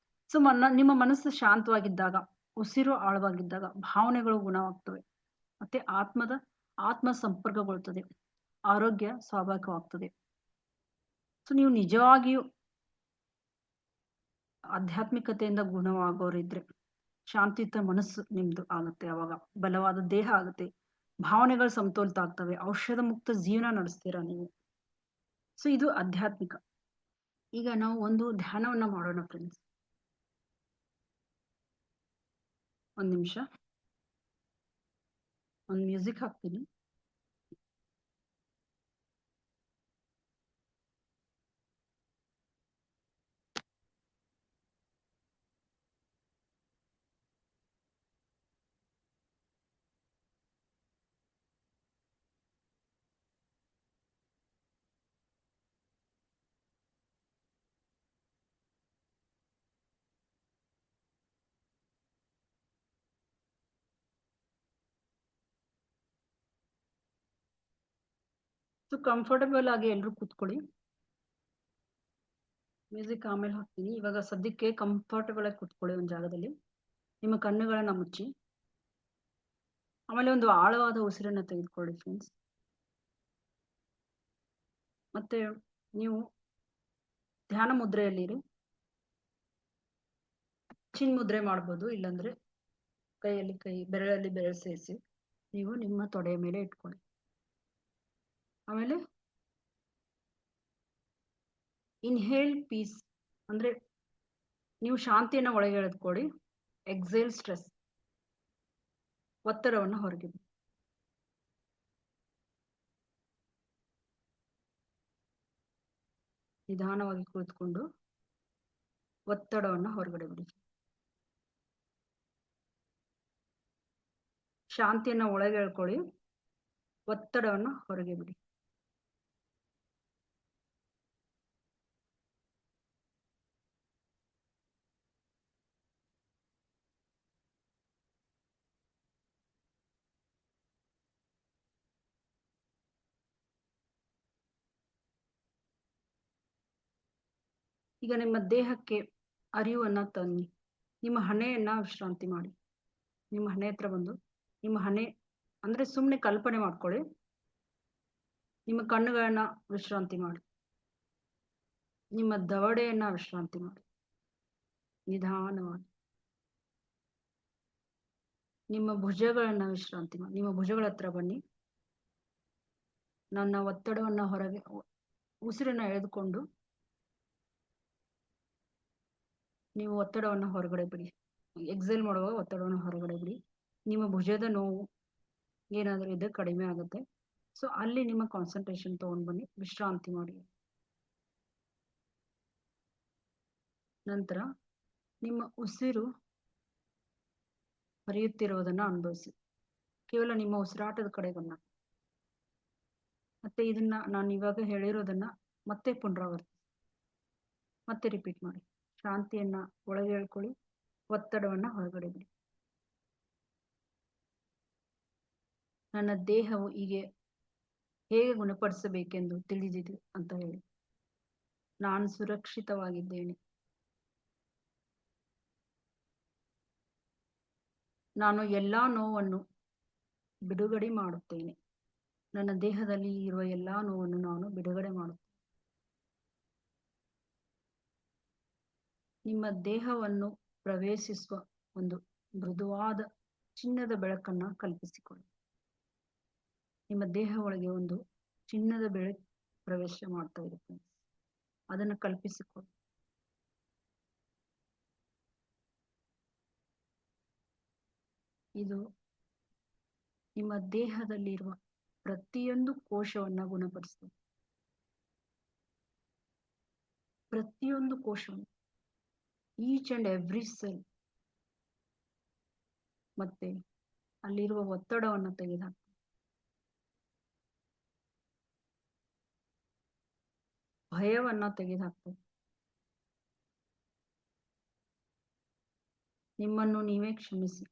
ಸೊ ನಿಮ್ಮ ಮನಸ್ಸು ಶಾಂತವಾಗಿದ್ದಾಗ, ಉಸಿರು ಆಳವಾಗಿದ್ದಾಗ ಭಾವನೆಗಳು ಗುಣವಾಗ್ತವೆ. ಮತ್ತೆ ಆತ್ಮ ಸಂಪರ್ಕಗೊಳ್ಳುತ್ತದೆ. ಆರೋಗ್ಯ ಸ್ವಾಭಾವಿಕವಾಗ್ತದೆ. ಸೊ ನೀವು ನಿಜವಾಗಿಯೂ ಆಧ್ಯಾತ್ಮಿಕತೆಯಿಂದ ಗುಣವಾಗೋರಿದ್ರೆ ಶಾಂತಿಯುತ ಮನಸ್ಸು ನಿಮ್ದು ಆಗುತ್ತೆ. ಅವಾಗ ಬಲವಾದ ದೇಹ ಆಗುತ್ತೆ, ಭಾವನೆಗಳು ಸಮತೋಲಿತ ಆಗ್ತವೆ, ಔಷಧ ಮುಕ್ತ ಜೀವನ ನಡೆಸ್ತೀರಾ ನೀವು. ಸೊ ಇದು ಆಧ್ಯಾತ್ಮಿಕ. ಈಗ ನಾವು ಒಂದು ಧ್ಯಾನವನ್ನ ಮಾಡೋಣ ಫ್ರೆಂಡ್ಸ್. ಒಂದ್ ನಿಮಿಷ, ಒಂದು ಮ್ಯೂಸಿಕ್ ಹಾಕ್ತೀನಿ. ಸೊ ಕಂಫರ್ಟಬಲ್ ಆಗಿ ಎಲ್ರು ಕೂತ್ಕೊಳ್ಳಿ. ಮ್ಯೂಸಿಕ್ ಆಮೇಲೆ ಹಾಕ್ತೀನಿ. ಇವಾಗ ಸದ್ಯಕ್ಕೆ ಕಂಫರ್ಟಬಲ್ ಆಗಿ ಕೂತ್ಕೊಳ್ಳಿ ಒಂದು ಜಾಗದಲ್ಲಿ. ನಿಮ್ಮ ಕಣ್ಣುಗಳನ್ನ ಮುಚ್ಚಿ ಆಮೇಲೆ ಒಂದು ಆಳವಾದ ಉಸಿರನ್ನ ತೆಗೆದುಕೊಳ್ಳಿ ಫ್ರೆಂಡ್ಸ್. ಮತ್ತೆ ನೀವು ಧ್ಯಾನ ಮುದ್ರೆಯಲ್ಲಿರಿ. ಚಿನ್ ಮುದ್ರೆ ಮಾಡ್ಬೋದು, ಇಲ್ಲಾಂದ್ರೆ ಬೆರಳಲ್ಲಿ ಬೆರಳು ಸೇರಿಸಿ ನೀವು ನಿಮ್ಮ ತೊಡೆಯ ಮೇಲೆ ಇಟ್ಕೊಳ್ಳಿ. ಆಮೇಲೆ ಇನ್ಹೇಲ್ ಪೀಸ್ ಅಂದ್ರೆ ನೀವು ಶಾಂತಿಯನ್ನ ಒಳಗೆ ಎಳೆದುಕೊಳ್ಳಿ. ಎಕ್ಸೇಲ್ ಸ್ಟ್ರೆಸ್, ಒತ್ತಡವನ್ನು ಹೊರಗೆ ಬಿಡಿ. ನಿಧಾನವಾಗಿ ಕುಳಿತುಕೊಂಡು ಒತ್ತಡವನ್ನು ಹೊರಗಡೆ ಬಿಡಿ. ಶಾಂತಿಯನ್ನ ಒಳಗೆ ಎಳ್ಕೊಳ್ಳಿ, ಒತ್ತಡವನ್ನು ಹೊರಗೆ ಬಿಡಿ. ಈಗ ನಿಮ್ಮ ದೇಹಕ್ಕೆ ಅರಿವನ್ನ ತನ್ನಿ. ನಿಮ್ಮ ಹಣೆಯನ್ನ ವಿಶ್ರಾಂತಿ ಮಾಡಿ. ನಿಮ್ಮ ಹಣೆ ಹತ್ರ ಬಂದು ನಿಮ್ಮ ಹಣೆ ಅಂದ್ರೆ ಸುಮ್ಮನೆ ಕಲ್ಪನೆ ಮಾಡ್ಕೊಳ್ಳಿ. ನಿಮ್ಮ ಕಣ್ಣುಗಳನ್ನ ವಿಶ್ರಾಂತಿ ಮಾಡಿ. ನಿಮ್ಮ ದವಡೆಯನ್ನ ವಿಶ್ರಾಂತಿ ಮಾಡಿ ನಿಧಾನವಾಗಿ. ನಿಮ್ಮ ಭುಜಗಳನ್ನ ವಿಶ್ರಾಂತಿ ಮಾಡಿ. ನಿಮ್ಮ ಭುಜಗಳ ಹತ್ರ ಬನ್ನಿ. ನನ್ನ ಒತ್ತಡವನ್ನ ಹೊರಗೆ, ಉಸಿರನ್ನ ಎಳೆದುಕೊಂಡು ನೀವು ಒತ್ತಡವನ್ನ ಹೊರಗಡೆ ಬಿಡಿ. ಎಕ್ಸೇಲ್ ಮಾಡುವಾಗ ಒತ್ತಡವನ್ನು ಹೊರಗಡೆ ಬಿಡಿ. ನಿಮ್ಮ ಭುಜದ ನೋವು ಏನಾದರೂ ಇದ್ರೆ ಕಡಿಮೆ ಆಗುತ್ತೆ. ಸೊ ಅಲ್ಲಿ ನಿಮ್ಮ ಕಾನ್ಸಂಟ್ರೇಷನ್ ತಗೊಂಡು ಬನ್ನಿ, ವಿಶ್ರಾಂತಿ ಮಾಡಿ. ನಂತರ ನಿಮ್ಮ ಉಸಿರು ಹರಿಯುತ್ತಿರುವುದನ್ನ ಅನುಭವಿಸಿ. ಕೇವಲ ನಿಮ್ಮ ಉಸಿರಾಟದ ಕಡೆ ಗಮನ. ಮತ್ತೆ ಇದನ್ನ ನಾನು ಇವಾಗ ಹೇಳಿರೋದನ್ನ ಮತ್ತೆ ಪುನರಾವರ್ತಿ, ಮತ್ತೆ ರಿಪೀಟ್ ಮಾಡಿ. ಶಾಂತಿಯನ್ನ ಒಳಗೆ ಹೇಳ್ಕೊಳ್ಳಿ, ಒತ್ತಡವನ್ನ ಹೊರಗಡೆ ಬಿಡಿ. ನನ್ನ ದೇಹವು ಹೀಗೆ ಹೇಗೆ ಗುಣಪಡಿಸಬೇಕೆಂದು ತಿಳಿದಿದೆ ಅಂತ ಹೇಳಿ. ನಾನು ಸುರಕ್ಷಿತವಾಗಿದ್ದೇನೆ. ನಾನು ಎಲ್ಲಾ ನೋವನ್ನು ಬಿಡುಗಡೆ ಮಾಡುತ್ತೇನೆ. ನನ್ನ ದೇಹದಲ್ಲಿ ಇರುವ ಎಲ್ಲಾ ನೋವನ್ನು ನಾನು ಬಿಡುಗಡೆ ಮಾಡುತ್ತೇನೆ. ನಿಮ್ಮ ದೇಹವನ್ನು ಪ್ರವೇಶಿಸುವ ಒಂದು ಮೃದುವಾದ ಚಿನ್ನದ ಬೆಳಕನ್ನ ಕಲ್ಪಿಸಿಕೊಳ್ಳಿ. ನಿಮ್ಮ ದೇಹ ಒಳಗೆ ಒಂದು ಚಿನ್ನದ ಬೆಳಕು ಪ್ರವೇಶ ಮಾಡ್ತಾ ಇರುತ್ತೆ, ಅದನ್ನು ಕಲ್ಪಿಸಿಕೊಳ್ಳಿ. ಇದು ನಿಮ್ಮ ದೇಹದಲ್ಲಿರುವ ಪ್ರತಿಯೊಂದು ಕೋಶವನ್ನ ಗುಣಪಡಿಸ್ತದೆ. ಪ್ರತಿಯೊಂದು ಕೋಶವನ್ನು, ಈಚ್ ಅಂಡ್ ಎವ್ರಿ ಸೆಲ್. ಮತ್ತೆ ಅಲ್ಲಿರುವ ಒತ್ತಡವನ್ನು ತೆಗೆದುಹಾಕ್ತದೆ. ಭಯವನ್ನ ತೆಗೆದುಹಾಕ್ತದೆ. ನಿಮ್ಮನ್ನು ನೀವೇ ಕ್ಷಮಿಸಿ.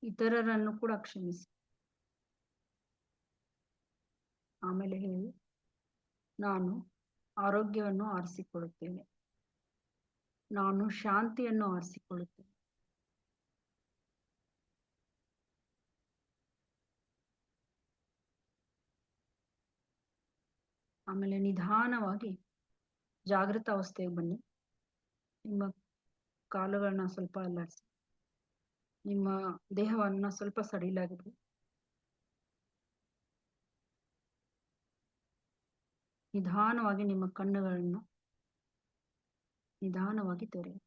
ಇತರರನ್ನು ಕೂಡ ಕ್ಷಮಿಸಿ. ಆಮೇಲೆ ಹೇಳಿ, ನಾನು ಆರೋಗ್ಯವನ್ನು ಆರಿಸಿಕೊಳ್ಳುತ್ತೇನೆ. ನಾನು ಶಾಂತಿಯನ್ನು ಆರಿಸಿಕೊಳ್ಳುತ್ತೇನೆ. ಆಮೇಲೆ ನಿಧಾನವಾಗಿ ಜಾಗೃತ ಅವಸ್ಥೆಗೆ ಬನ್ನಿ. ನಿಮ್ಮ ಕಾಲುಗಳನ್ನ ಸ್ವಲ್ಪ ಅಲ್ಲಾಡಿಸಿ. ನಿಮ್ಮ ದೇಹವನ್ನ ಸ್ವಲ್ಪ ಸಡಿಲಾಗಿಡಿ. ನಿಧಾನವಾಗಿ ನಿಮ್ಮ ಕಣ್ಣುಗಳನ್ನು ನಿಧಾನವಾಗಿ ತೆರೆಯಿರಿ.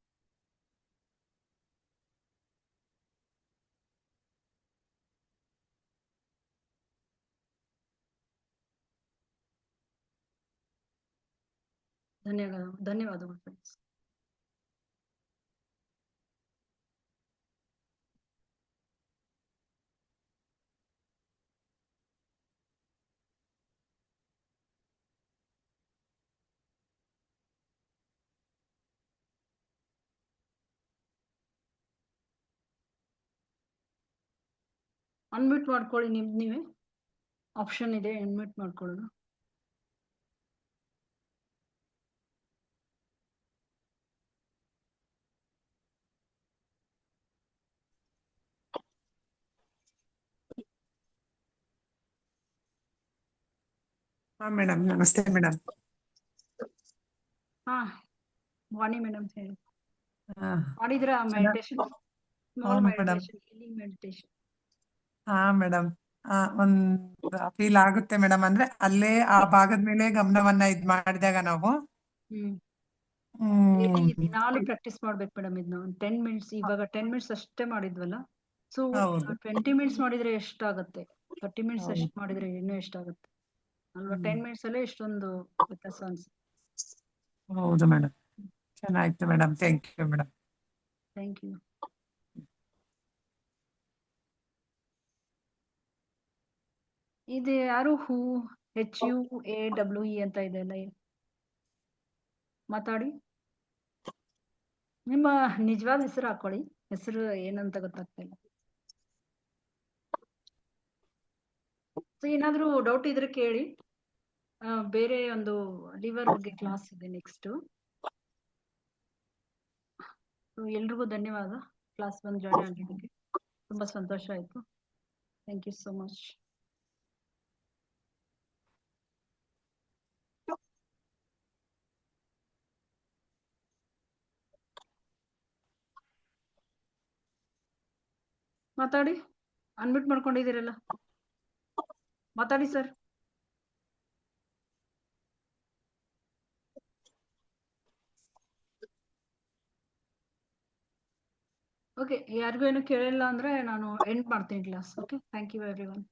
ಧನ್ಯವಾದಗಳು ಫ್ರೆಂಡ್ಸ್. ಅನ್ಮ್ಯೂಟ್ ಮಾಡ್ಕೊಳ್ಳಿ. ನೀವೇ ಆಪ್ಷನ್ ಇದೆ, ಅನ್ಮ್ಯೂಟ್ ಮಾಡ್ಕೊಳ್ಳೋದು. ಹಾ ಮೇಡಮ್, ನಮಸ್ತೆ ಮೇಡಮ್. ಹಾ ವಾಣಿ ಮೇಡಮ್ ಹೇಳಿ. ಮಾಡಿದ್ರ meditation? Small meditation, healing meditation. ಹಾ ಮೇಡಮ್, ಒಂದ್ ಫೀಲ್ ಆಗುತ್ತೆ ಮೇಡಮ್. ಅಂದ್ರೆ ಅಲ್ಲೇ ಆ ಭಾಗದ ಮೇಲೆ ಗಮನವನ್ನ ಇದ್ ಮಾಡಿದಾಗ ನಾವು ದಿನಾಲು ಪ್ರಾಕ್ಟೀಸ್ ಮಾಡ್ಬೇಕು ಮೇಡಮ್. ಇದನ್ನ 10 ಮಿನಿಟ್ಸ್, ಇವಾಗ 10 ಮಿನಿಟ್ಸ್ ಅಷ್ಟೇ ಮಾಡಿದ್ವಲ್ಲ. ಸೊ 20 ಮಿನಿಟ್ಸ್ ಮಾಡಿದ್ರೆ ಎಷ್ಟಾಗುತ್ತೆ? 30 ಮಿನಿಟ್ಸ್ ಅಷ್ಟು ಮಾಡಿದ್ರೆ ಇನ್ನೂ ಎಷ್ಟಾಗುತ್ತೆ ಅಲ್ವಾ? 10 ಮಿನಿಟ್ಸ್ ಅಲ್ಲೇ ಇಷ್ಟೊಂದು ವ್ಯತ್ಯಾಸ ಅನ್ಸುತ್ತೆ. ಹೌದು ಮೇಡಮ್, ಚೆನ್ನಾಯ್ತು madam. Thank you madam. Thank you. ಇದು ಯಾರು HUAWE ಅಂತ ಇದೆಯಲ್ಲ, ಮಾತಾಡಿ. ನಿಮ್ಮ ನಿಜವಾದ ಹೆಸರು ಹಾಕೊಳ್ಳಿ. ಹೆಸರು ಏನಂತ ಗೊತ್ತಾಗ್ತಾ ಇಲ್ಲ. ಸೊ ಏನಾದ್ರೂ ಡೌಟ್ ಇದ್ರೆ ಕೇಳಿ. ಬೇರೆ ಒಂದು ಲಿವರ್ ಬಗ್ಗೆ ಕ್ಲಾಸ್ ಇದೆ ನೆಕ್ಸ್ಟ್. ಎಲ್ರಿಗೂ ಧನ್ಯವಾದ. ಕ್ಲಾಸ್ ಬಂದು ಜಾಯ್ನ್ ಆಗಿದ್ದಕ್ಕೆ ತುಂಬಾ ಸಂತೋಷ ಆಯ್ತು. Thank you so much. ಮಾತಾಡಿ, ಅನ್ಮ್ಯೂಟ್ ಮಾಡ್ಕೊಂಡಿದ್ದೀರಲ್ಲ, ಮಾತಾಡಿ ಸರ್. ಓಕೆ, ಯಾರಿಗೂ ಏನು ಕೇಳಿಲ್ಲ ಅಂದ್ರೆ ನಾನು ಎಂಡ್ ಮಾಡ್ತೀನಿ class. Okay, thank you everyone.